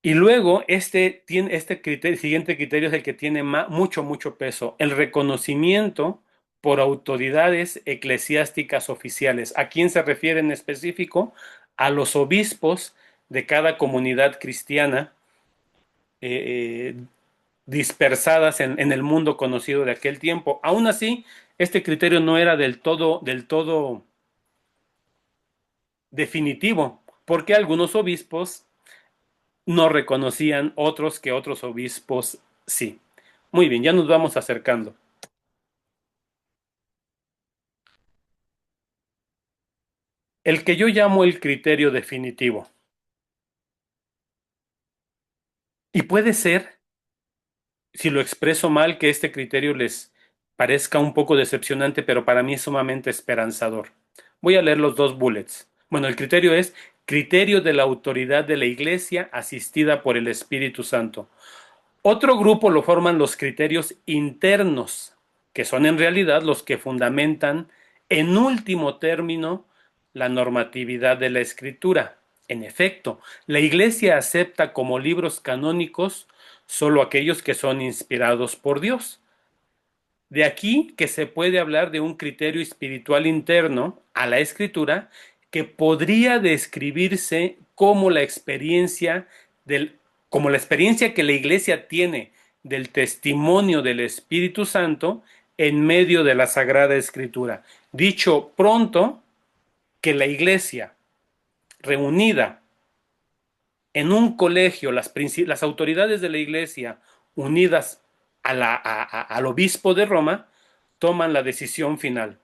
Y luego siguiente criterio es el que tiene mucho, mucho peso, el reconocimiento por autoridades eclesiásticas oficiales. ¿A quién se refiere en específico? A los obispos de cada comunidad cristiana dispersadas en el mundo conocido de aquel tiempo. Aún así, este criterio no era del todo definitivo, porque algunos obispos no reconocían otros que otros obispos sí. Muy bien, ya nos vamos acercando. El que yo llamo el criterio definitivo. Y puede ser, si lo expreso mal, que este criterio les parezca un poco decepcionante, pero para mí es sumamente esperanzador. Voy a leer los dos bullets. Bueno, el criterio es criterio de la autoridad de la Iglesia asistida por el Espíritu Santo. Otro grupo lo forman los criterios internos, que son en realidad los que fundamentan, en último término, la normatividad de la Escritura. En efecto, la Iglesia acepta como libros canónicos solo aquellos que son inspirados por Dios. De aquí que se puede hablar de un criterio espiritual interno a la Escritura que podría describirse como como la experiencia que la Iglesia tiene del testimonio del Espíritu Santo en medio de la Sagrada Escritura. Dicho pronto, que la Iglesia reunida en un colegio, las autoridades de la Iglesia unidas al obispo de Roma, toman la decisión final.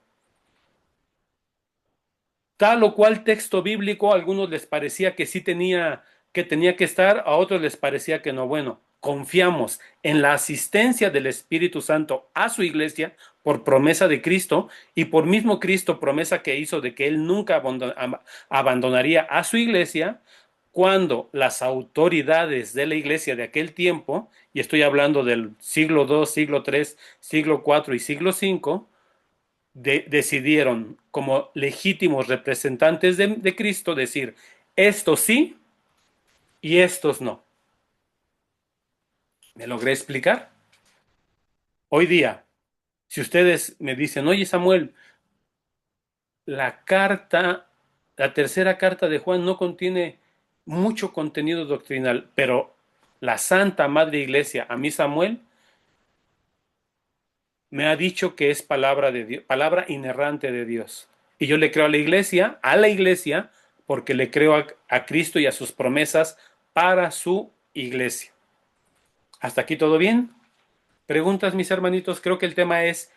Tal o cual texto bíblico, a algunos les parecía que sí tenía que estar, a otros les parecía que no. Bueno, confiamos en la asistencia del Espíritu Santo a su iglesia por promesa de Cristo, y por mismo Cristo, promesa que hizo de que él nunca abandonaría a su iglesia, cuando las autoridades de la iglesia de aquel tiempo, y estoy hablando del siglo II, siglo III, siglo IV y siglo V, decidieron como legítimos representantes de Cristo decir, estos sí y estos no. ¿Me logré explicar? Hoy día, si ustedes me dicen, oye Samuel, la tercera carta de Juan no contiene mucho contenido doctrinal, pero la Santa Madre Iglesia, a mí Samuel, me ha dicho que es palabra de Dios, palabra inerrante de Dios. Y yo le creo a la iglesia, porque le creo a Cristo y a sus promesas para su iglesia. ¿Hasta aquí todo bien? ¿Preguntas, mis hermanitos? Creo que el tema es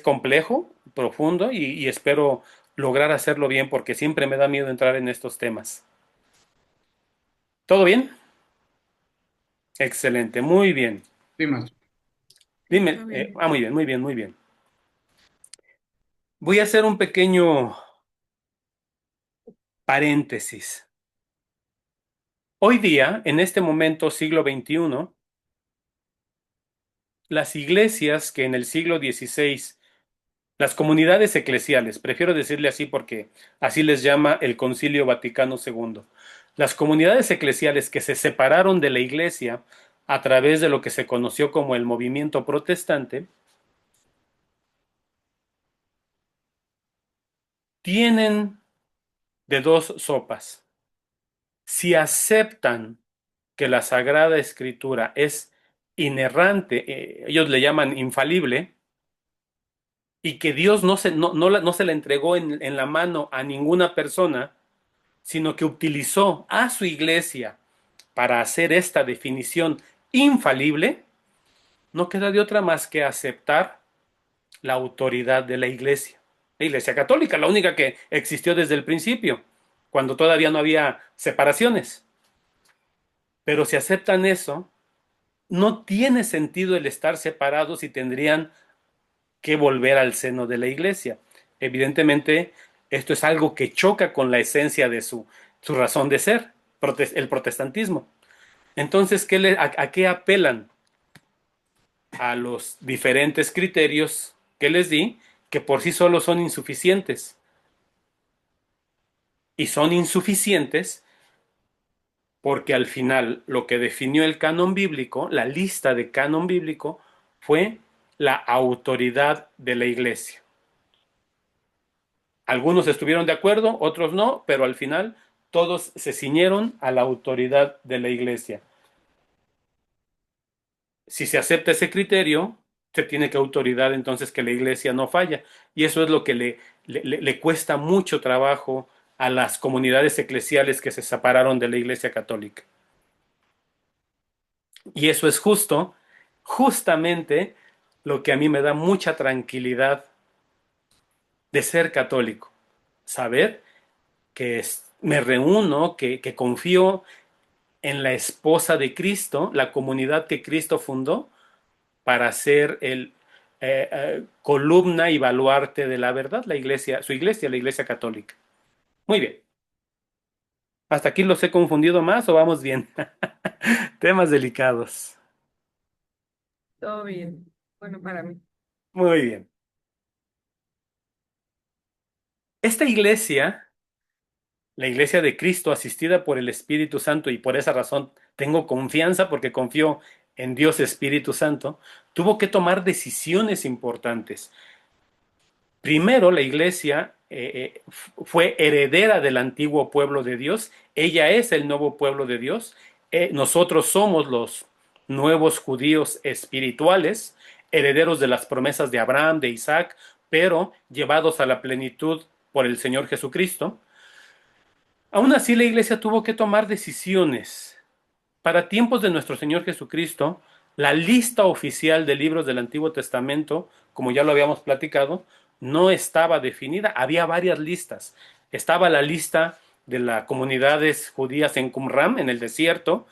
complejo, profundo, y espero lograr hacerlo bien, porque siempre me da miedo entrar en estos temas. ¿Todo bien? Excelente, muy bien. Sí, maestro. Dime, Muy bien. muy bien, muy bien, muy bien. Voy a hacer un pequeño paréntesis. Hoy día, en este momento, siglo XXI, las iglesias que en el siglo XVI, las comunidades eclesiales, prefiero decirle así porque así les llama el Concilio Vaticano II, las comunidades eclesiales que se separaron de la iglesia a través de lo que se conoció como el movimiento protestante, tienen de dos sopas. Si aceptan que la Sagrada Escritura es inerrante, ellos le llaman infalible, y que Dios no se la entregó en la mano a ninguna persona, sino que utilizó a su iglesia para hacer esta definición infalible, no queda de otra más que aceptar la autoridad de la iglesia católica, la única que existió desde el principio, cuando todavía no había separaciones. Pero si aceptan eso, no tiene sentido el estar separados y tendrían que volver al seno de la iglesia. Evidentemente, esto es algo que choca con la esencia de su razón de ser, el protestantismo. Entonces, ¿a qué apelan? A los diferentes criterios que les di, que por sí solos son insuficientes. Y son insuficientes porque al final lo que definió el canon bíblico, la lista de canon bíblico, fue la autoridad de la iglesia. Algunos estuvieron de acuerdo, otros no, pero al final todos se ciñeron a la autoridad de la iglesia. Si se acepta ese criterio, se tiene que autoridad entonces que la iglesia no falla. Y eso es lo que le cuesta mucho trabajo a las comunidades eclesiales que se separaron de la iglesia católica. Y eso es justamente lo que a mí me da mucha tranquilidad de ser católico. Saber que me reúno, que confío en la esposa de Cristo, la comunidad que Cristo fundó, para ser el columna y baluarte de la verdad, la iglesia, su iglesia, la iglesia católica. Muy bien. ¿Hasta aquí los he confundido más o vamos bien? Temas delicados. Todo bien. Bueno, para mí. Muy bien. Esta iglesia, la iglesia de Cristo asistida por el Espíritu Santo, y por esa razón tengo confianza porque confío en Dios Espíritu Santo, tuvo que tomar decisiones importantes. Primero, la iglesia fue heredera del antiguo pueblo de Dios. Ella es el nuevo pueblo de Dios. Nosotros somos los nuevos judíos espirituales, herederos de las promesas de Abraham, de Isaac, pero llevados a la plenitud por el Señor Jesucristo. Aún así, la iglesia tuvo que tomar decisiones. Para tiempos de nuestro Señor Jesucristo, la lista oficial de libros del Antiguo Testamento, como ya lo habíamos platicado, no estaba definida. Había varias listas. Estaba la lista de las comunidades judías en Qumran, en el desierto,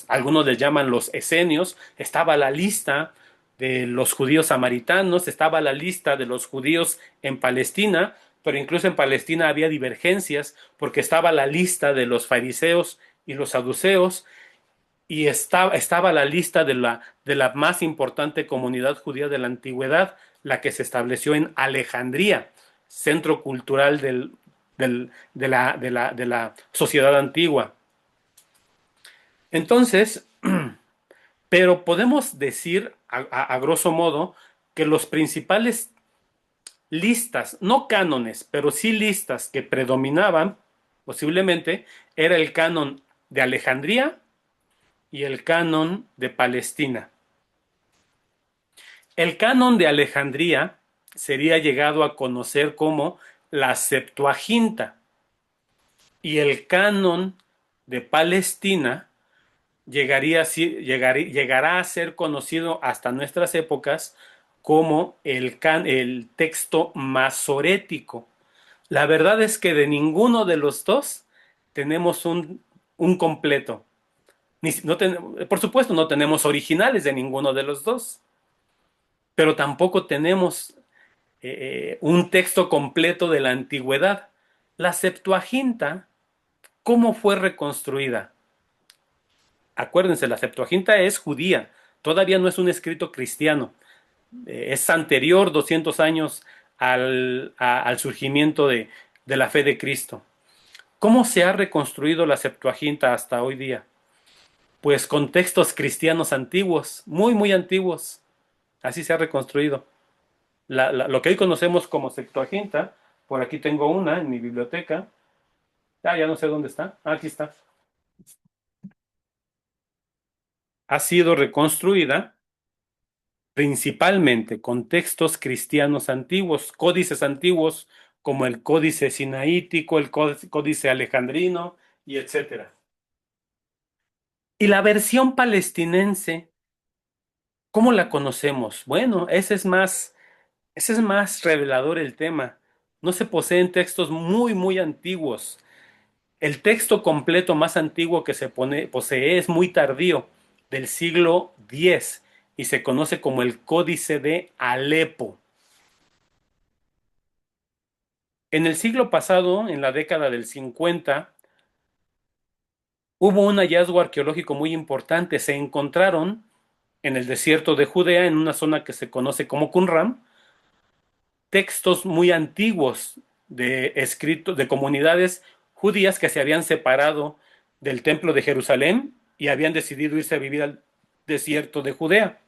algunos les llaman los esenios. Estaba la lista de los judíos samaritanos, estaba la lista de los judíos en Palestina, pero incluso en Palestina había divergencias porque estaba la lista de los fariseos y los saduceos, y estaba la lista de la más importante comunidad judía de la antigüedad, la que se estableció en Alejandría, centro cultural de la sociedad antigua. Entonces, pero podemos decir a grosso modo que los principales listas, no cánones, pero sí listas que predominaban, posiblemente, era el canon de Alejandría y el canon de Palestina. El canon de Alejandría sería llegado a conocer como la Septuaginta, y el canon de Palestina llegará a ser conocido hasta nuestras épocas como el texto masorético. La verdad es que de ninguno de los dos tenemos un completo. Por supuesto, no tenemos originales de ninguno de los dos, pero tampoco tenemos un texto completo de la antigüedad. La Septuaginta, ¿cómo fue reconstruida? Acuérdense, la Septuaginta es judía, todavía no es un escrito cristiano. Es anterior 200 años al surgimiento de la fe de Cristo. ¿Cómo se ha reconstruido la Septuaginta hasta hoy día? Pues con textos cristianos antiguos, muy, muy antiguos. Así se ha reconstruido. Lo que hoy conocemos como Septuaginta, por aquí tengo una en mi biblioteca. Ya no sé dónde está. Aquí está. Ha sido reconstruida principalmente con textos cristianos antiguos, códices antiguos como el Códice Sinaítico, el Códice Alejandrino y etcétera. Y la versión palestinense, ¿cómo la conocemos? Bueno, ese es más revelador el tema. No se poseen textos muy, muy antiguos. El texto completo más antiguo que posee es muy tardío, del siglo X, y se conoce como el Códice de Alepo. En el siglo pasado, en la década del 50, hubo un hallazgo arqueológico muy importante. Se encontraron en el desierto de Judea, en una zona que se conoce como Qumran, textos muy antiguos de escritos de comunidades judías que se habían separado del templo de Jerusalén y habían decidido irse a vivir al desierto de Judea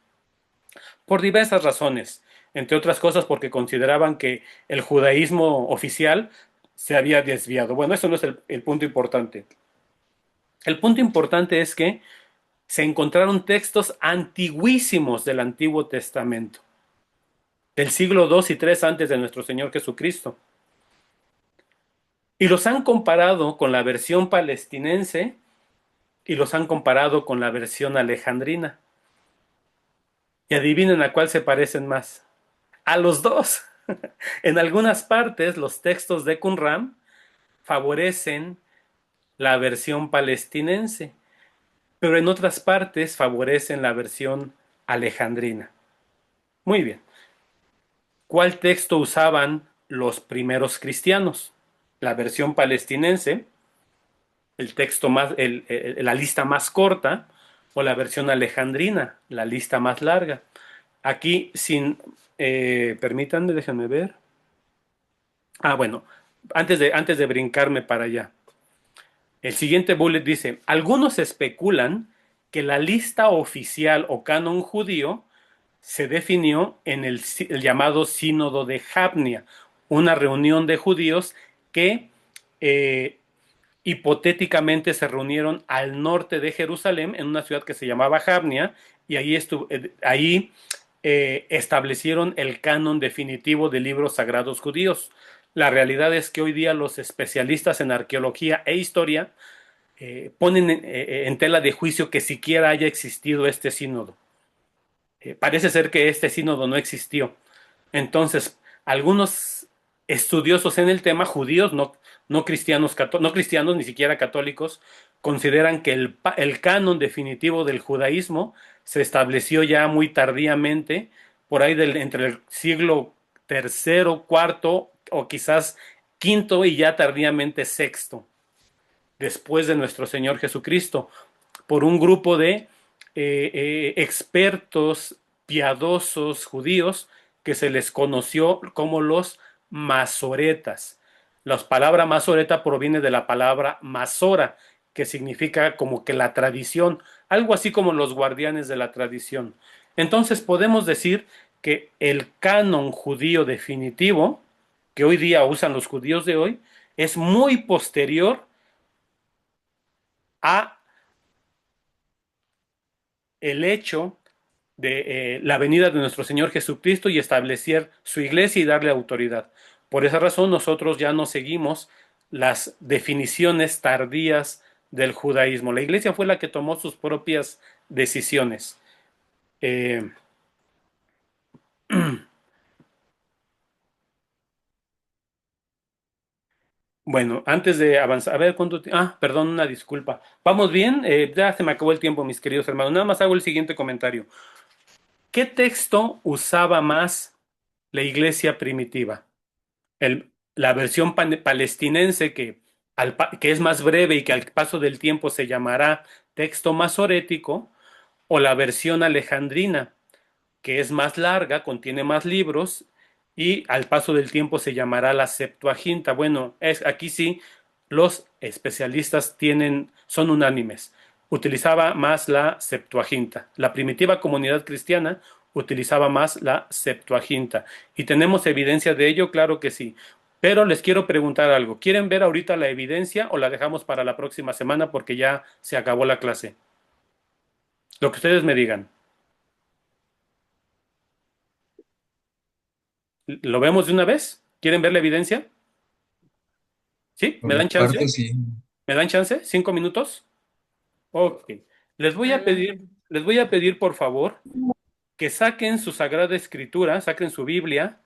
por diversas razones, entre otras cosas porque consideraban que el judaísmo oficial se había desviado. Bueno, eso no es el punto importante. El punto importante es que se encontraron textos antiguísimos del Antiguo Testamento, del siglo II y III antes de nuestro Señor Jesucristo. Y los han comparado con la versión palestinense y los han comparado con la versión alejandrina. Y adivinen a cuál se parecen más. A los dos. En algunas partes los textos de Qumran favorecen la versión palestinense, pero en otras partes favorecen la versión alejandrina. Muy bien. ¿Cuál texto usaban los primeros cristianos? La versión palestinense, el texto la lista más corta, o la versión alejandrina, la lista más larga. Aquí permítanme, déjenme ver. Bueno, antes de brincarme para allá. El siguiente bullet dice, algunos especulan que la lista oficial o canon judío se definió en el llamado Sínodo de Jabnia, una reunión de judíos que hipotéticamente se reunieron al norte de Jerusalén, en una ciudad que se llamaba Jabnia, y ahí establecieron el canon definitivo de libros sagrados judíos. La realidad es que hoy día los especialistas en arqueología e historia ponen en tela de juicio que siquiera haya existido este sínodo. Parece ser que este sínodo no existió. Entonces, algunos estudiosos en el tema, judíos, no cristianos, no cristianos, ni siquiera católicos, consideran que el canon definitivo del judaísmo se estableció ya muy tardíamente, por ahí entre el siglo tercero, cuarto o quizás quinto y ya tardíamente sexto, después de nuestro Señor Jesucristo, por un grupo de expertos piadosos judíos que se les conoció como los masoretas. La palabra masoreta proviene de la palabra masora, que significa como que la tradición, algo así como los guardianes de la tradición. Entonces podemos decir que el canon judío definitivo, que hoy día usan los judíos de hoy, es muy posterior a el hecho de la venida de nuestro Señor Jesucristo y establecer su iglesia y darle autoridad. Por esa razón nosotros ya no seguimos las definiciones tardías del judaísmo. La iglesia fue la que tomó sus propias decisiones. Bueno, antes de avanzar, a ver cuánto. Perdón, una disculpa. ¿Vamos bien? Ya se me acabó el tiempo, mis queridos hermanos. Nada más hago el siguiente comentario. ¿Qué texto usaba más la iglesia primitiva? La versión palestinense que es más breve y que al paso del tiempo se llamará texto masorético, o la versión alejandrina, que es más larga, contiene más libros y al paso del tiempo se llamará la Septuaginta. Bueno, aquí sí los especialistas son unánimes. Utilizaba más la Septuaginta. La primitiva comunidad cristiana utilizaba más la Septuaginta. ¿Y tenemos evidencia de ello? Claro que sí. Pero les quiero preguntar algo. ¿Quieren ver ahorita la evidencia o la dejamos para la próxima semana porque ya se acabó la clase? Lo que ustedes me digan. ¿Lo vemos de una vez? ¿Quieren ver la evidencia? ¿Sí? Por ¿Me mi dan parte, chance? sí. ¿Me dan chance? ¿5 minutos? Ok. Adelante. Les voy a pedir, por favor, que saquen su Sagrada Escritura, saquen su Biblia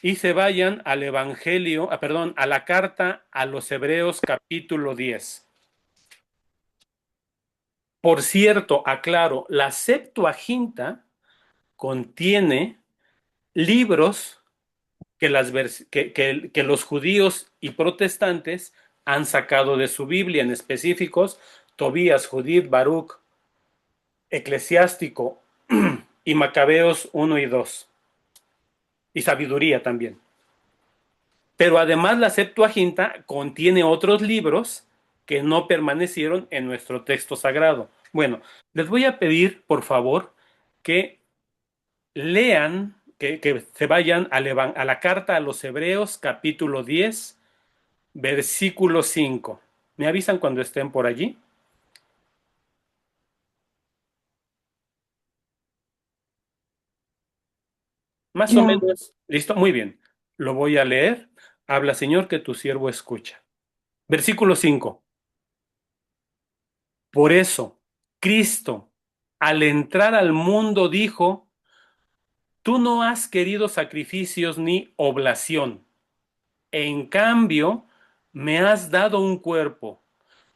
y se vayan al Evangelio, perdón, a la carta a los Hebreos capítulo 10. Por cierto, aclaro, la Septuaginta contiene libros que los judíos y protestantes han sacado de su Biblia, en específicos, Tobías, Judith, Baruch, Eclesiástico y Macabeos 1 y 2, y Sabiduría también. Pero además la Septuaginta contiene otros libros que no permanecieron en nuestro texto sagrado. Bueno, les voy a pedir, por favor, que lean, que se vayan a la carta a los Hebreos, capítulo 10, versículo 5. ¿Me avisan cuando estén por allí? Más o Ya. menos. ¿Listo? Muy bien. Lo voy a leer. Habla, Señor, que tu siervo escucha. Versículo 5. Por eso, Cristo, al entrar al mundo, dijo, tú no has querido sacrificios ni oblación. En cambio, me has dado un cuerpo.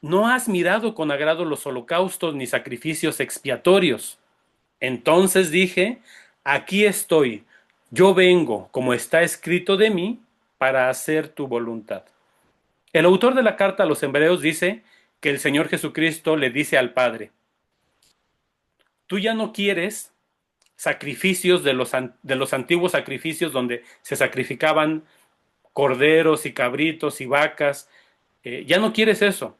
No has mirado con agrado los holocaustos ni sacrificios expiatorios. Entonces dije, aquí estoy, yo vengo, como está escrito de mí, para hacer tu voluntad. El autor de la carta a los Hebreos dice que el Señor Jesucristo le dice al Padre, tú ya no quieres sacrificios de los antiguos sacrificios donde se sacrificaban corderos y cabritos y vacas, ya no quieres eso.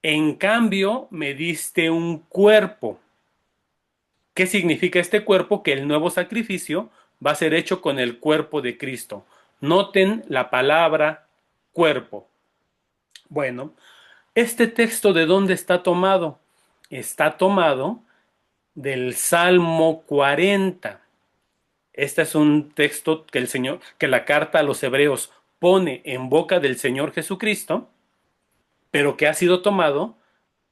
En cambio, me diste un cuerpo. ¿Qué significa este cuerpo? Que el nuevo sacrificio va a ser hecho con el cuerpo de Cristo. Noten la palabra cuerpo. Bueno, este texto ¿de dónde está tomado? Está tomado del Salmo 40. Este es un texto que la carta a los Hebreos pone en boca del Señor Jesucristo, pero que ha sido tomado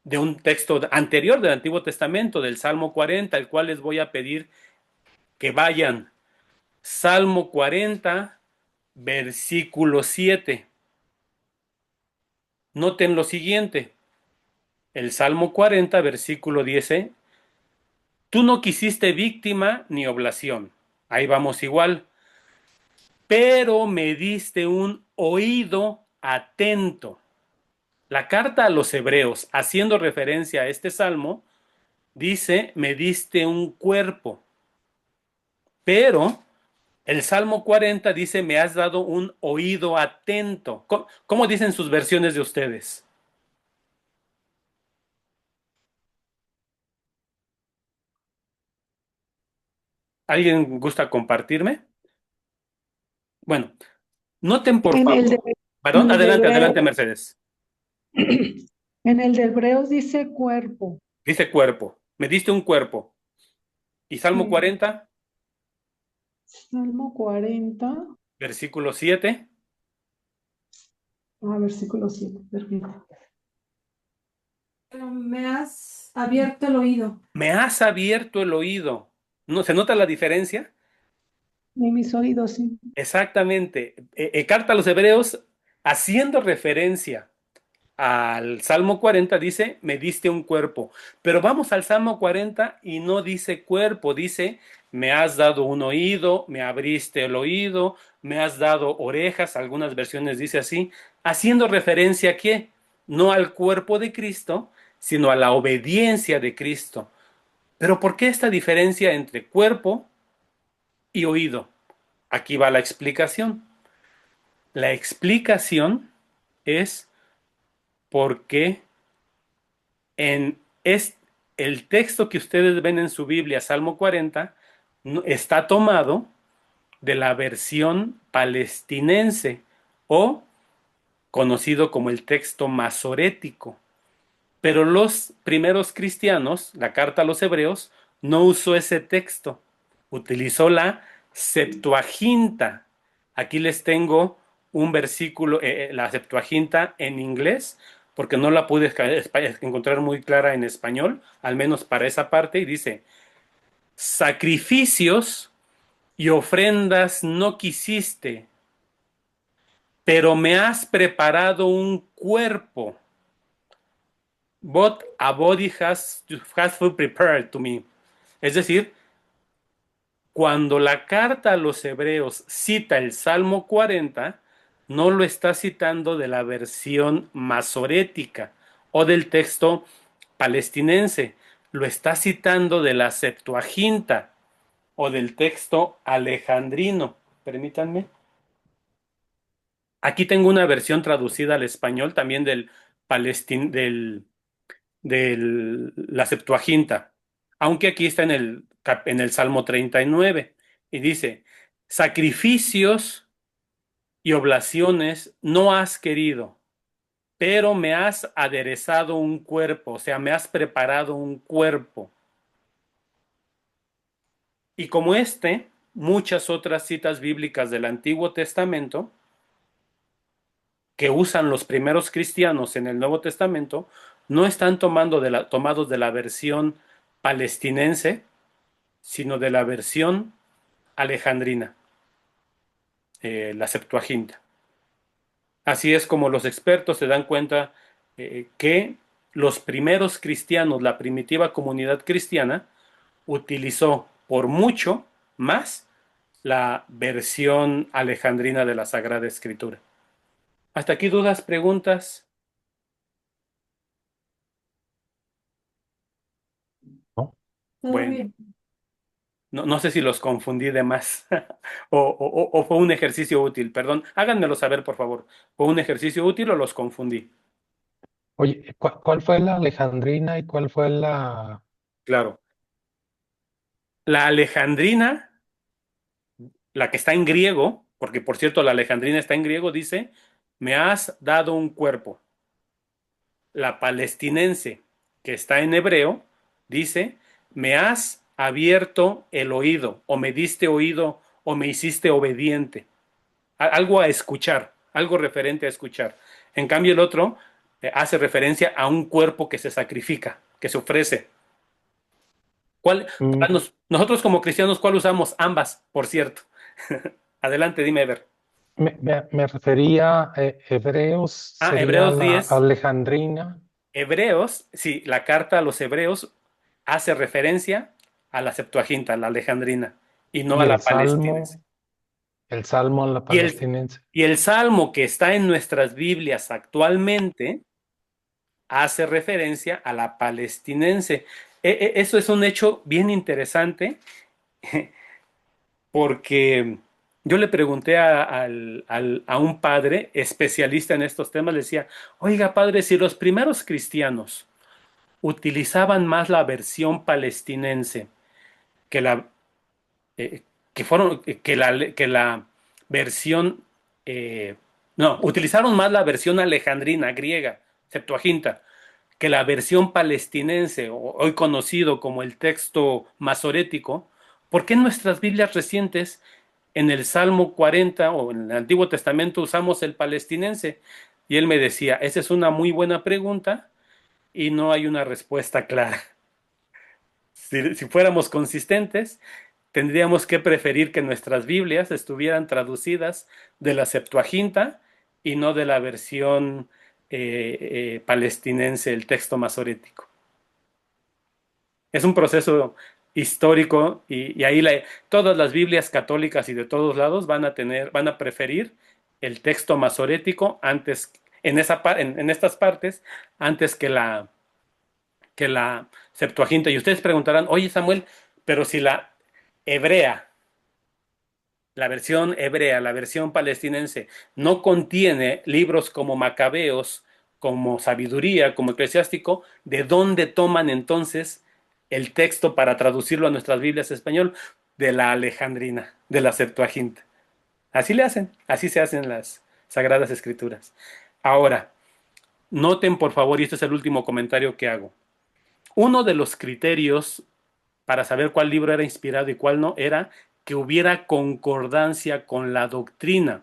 de un texto anterior del Antiguo Testamento, del Salmo 40, el cual les voy a pedir que vayan. Salmo 40, versículo 7. Noten lo siguiente. El Salmo 40, versículo 10. Tú no quisiste víctima ni oblación. Ahí vamos igual. Pero me diste un oído atento. La carta a los Hebreos, haciendo referencia a este salmo, dice, me diste un cuerpo. Pero el Salmo 40 dice, me has dado un oído atento. ¿Cómo dicen sus versiones de ustedes? ¿Alguien gusta compartirme? Bueno, noten por En el de, favor. Perdón, en el de adelante, Hebreos, adelante, Mercedes. en el de Hebreos dice cuerpo. Dice cuerpo. Me diste un cuerpo. ¿Y Salmo Sí. 40, Salmo 40, versículo 7? versículo 7, perfecto. Pero me has abierto el oído. Me has abierto el oído. ¿No se nota la diferencia? En mis oídos, sí. Exactamente. Carta a los Hebreos, haciendo referencia al Salmo 40, dice, me diste un cuerpo. Pero vamos al Salmo 40 y no dice cuerpo, dice, me has dado un oído, me abriste el oído, me has dado orejas, algunas versiones dice así, haciendo referencia a qué? No al cuerpo de Cristo, sino a la obediencia de Cristo. Pero ¿por qué esta diferencia entre cuerpo y oído? Aquí va la explicación. La explicación es porque en el texto que ustedes ven en su Biblia, Salmo 40, está tomado de la versión palestinense o conocido como el texto masorético. Pero los primeros cristianos, la carta a los hebreos, no usó ese texto, utilizó la Septuaginta. Aquí les tengo un versículo, la Septuaginta en inglés, porque no la pude encontrar muy clara en español, al menos para esa parte, y dice, sacrificios y ofrendas no quisiste, pero me has preparado un cuerpo. But a body has been prepared to me. Es decir, cuando la carta a los hebreos cita el Salmo 40, no lo está citando de la versión masorética o del texto palestinense, lo está citando de la Septuaginta o del texto alejandrino. Permítanme. Aquí tengo una versión traducida al español también la Septuaginta, aunque aquí está en el Salmo 39 y dice, sacrificios y oblaciones no has querido, pero me has aderezado un cuerpo, o sea, me has preparado un cuerpo. Y como muchas otras citas bíblicas del Antiguo Testamento que usan los primeros cristianos en el Nuevo Testamento no están tomados de la versión palestinense, sino de la versión alejandrina, la Septuaginta. Así es como los expertos se dan cuenta que los primeros cristianos, la primitiva comunidad cristiana, utilizó por mucho más la versión alejandrina de la Sagrada Escritura. ¿Hasta aquí dudas, preguntas? ¿No? Todo Bueno, bien. no sé si los confundí de más o fue un ejercicio útil, perdón. Háganmelo saber, por favor. ¿Fue un ejercicio útil o los confundí? Oye, ¿cuál fue la alejandrina y cuál fue la... Claro. La alejandrina, la que está en griego, porque por cierto la alejandrina está en griego, dice, me has dado un cuerpo. La palestinense, que está en hebreo, dice, me has abierto el oído, o me diste oído, o me hiciste obediente. Algo a escuchar, algo referente a escuchar. En cambio, el otro hace referencia a un cuerpo que se sacrifica, que se ofrece. Mm, Nosotros como cristianos, ¿cuál usamos? Ambas, por cierto. Adelante, dime, Ever. me refería a Hebreos, sería Hebreos la 10. alejandrina Hebreos, sí, la carta a los hebreos hace referencia a la Septuaginta, a la alejandrina, y no y a la palestinense. el salmo en la Y el, palestinense. y el salmo que está en nuestras Biblias actualmente hace referencia a la palestinense. Eso es un hecho bien interesante porque yo le pregunté a un padre especialista en estos temas, le decía, oiga padre, si los primeros cristianos utilizaban más la versión palestinense que la, que la versión, no, utilizaron más la versión alejandrina, griega, Septuaginta, que la versión palestinense, hoy conocido como el texto masorético, ¿por qué en nuestras Biblias recientes, en el Salmo 40 o en el Antiguo Testamento, usamos el palestinense? Y él me decía, esa es una muy buena pregunta y no hay una respuesta clara. Si fuéramos consistentes, tendríamos que preferir que nuestras Biblias estuvieran traducidas de la Septuaginta y no de la versión palestinense, el texto masorético. Es un proceso histórico y ahí todas las Biblias católicas y de todos lados van a preferir el texto masorético antes, en estas partes, antes que que la Septuaginta. Y ustedes preguntarán, oye Samuel, pero si la hebrea, la versión hebrea, la versión palestinense, no contiene libros como Macabeos, como Sabiduría, como Eclesiástico, ¿de dónde toman entonces el texto para traducirlo a nuestras Biblias español? De la Alejandrina, de la Septuaginta. Así le hacen, así se hacen las Sagradas Escrituras. Ahora, noten por favor, y este es el último comentario que hago. Uno de los criterios para saber cuál libro era inspirado y cuál no era que hubiera concordancia con la doctrina.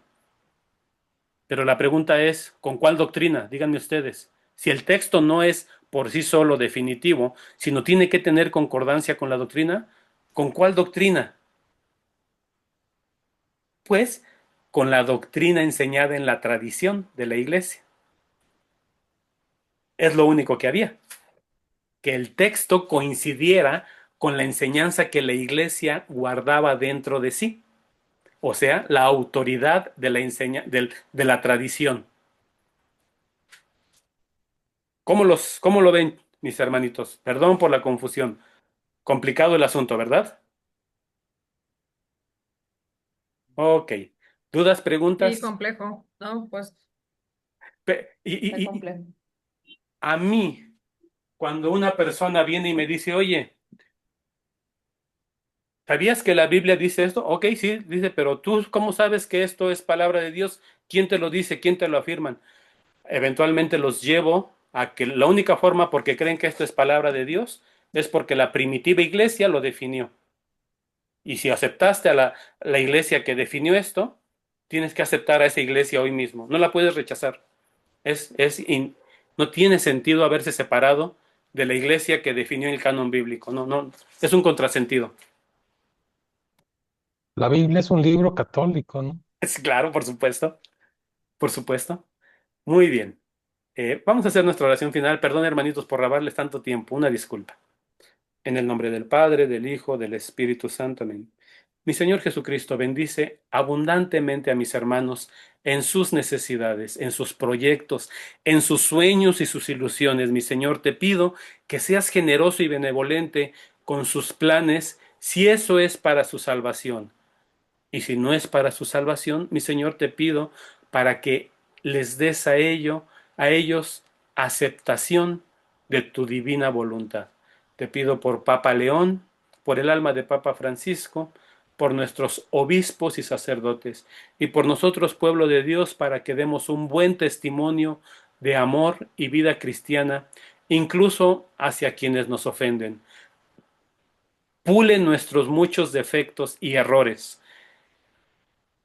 Pero la pregunta es, ¿con cuál doctrina? Díganme ustedes. Si el texto no es por sí solo definitivo, sino tiene que tener concordancia con la doctrina, ¿con cuál doctrina? Pues con la doctrina enseñada en la tradición de la iglesia. Es lo único que había. Que el texto coincidiera con la enseñanza que la iglesia guardaba dentro de sí. O sea, la autoridad de de la tradición. ¿Cómo lo ven, mis hermanitos? Perdón por la confusión. Complicado el asunto, ¿verdad? Ok. ¿Dudas, Sí, preguntas? complejo. No, pues Y, está y complejo. a mí, cuando una persona viene y me dice, oye, ¿sabías que la Biblia dice esto? Ok, sí, dice, pero tú, ¿cómo sabes que esto es palabra de Dios? ¿Quién te lo dice? ¿Quién te lo afirman? Eventualmente los llevo a que la única forma porque creen que esto es palabra de Dios es porque la primitiva iglesia lo definió. Y si aceptaste a la iglesia que definió esto, tienes que aceptar a esa iglesia hoy mismo. No la puedes rechazar. No tiene sentido haberse separado de la iglesia que definió el canon bíblico. No, no, es un contrasentido. La Biblia es un libro católico, ¿no? Es claro, por supuesto. Por supuesto. Muy bien. Vamos a hacer nuestra oración final. Perdón, hermanitos, por robarles tanto tiempo. Una disculpa. En el nombre del Padre, del Hijo, del Espíritu Santo. Amén. Mi Señor Jesucristo, bendice abundantemente a mis hermanos en sus necesidades, en sus proyectos, en sus sueños y sus ilusiones. Mi Señor, te pido que seas generoso y benevolente con sus planes, si eso es para su salvación. Y si no es para su salvación, mi Señor, te pido para que les des a ellos aceptación de tu divina voluntad. Te pido por Papa León, por el alma de Papa Francisco, por nuestros obispos y sacerdotes, y por nosotros, pueblo de Dios, para que demos un buen testimonio de amor y vida cristiana, incluso hacia quienes nos ofenden. Pule nuestros muchos defectos y errores.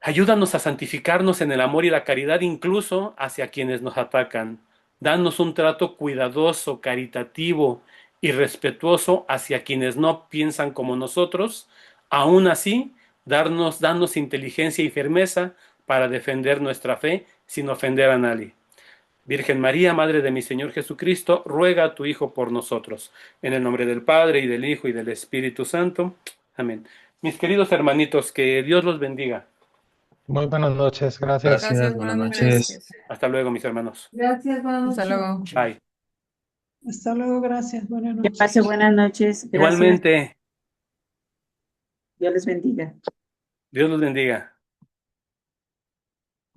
Ayúdanos a santificarnos en el amor y la caridad incluso hacia quienes nos atacan. Danos un trato cuidadoso, caritativo y respetuoso hacia quienes no piensan como nosotros. Aún así, danos inteligencia y firmeza para defender nuestra fe sin ofender a nadie. Virgen María, Madre de mi Señor Jesucristo, ruega a tu Hijo por nosotros. En el nombre del Padre, y del Hijo, y del Espíritu Santo. Amén. Mis queridos hermanitos, que Dios los bendiga. Muy buenas noches, gracias. Gracias, buenas noches. Hasta luego, mis hermanos. Gracias, buenas Hasta noches. luego. Bye. Hasta luego, gracias. Buenas Que noches. pase buenas noches. Gracias. Igualmente, Dios les bendiga. Dios los bendiga.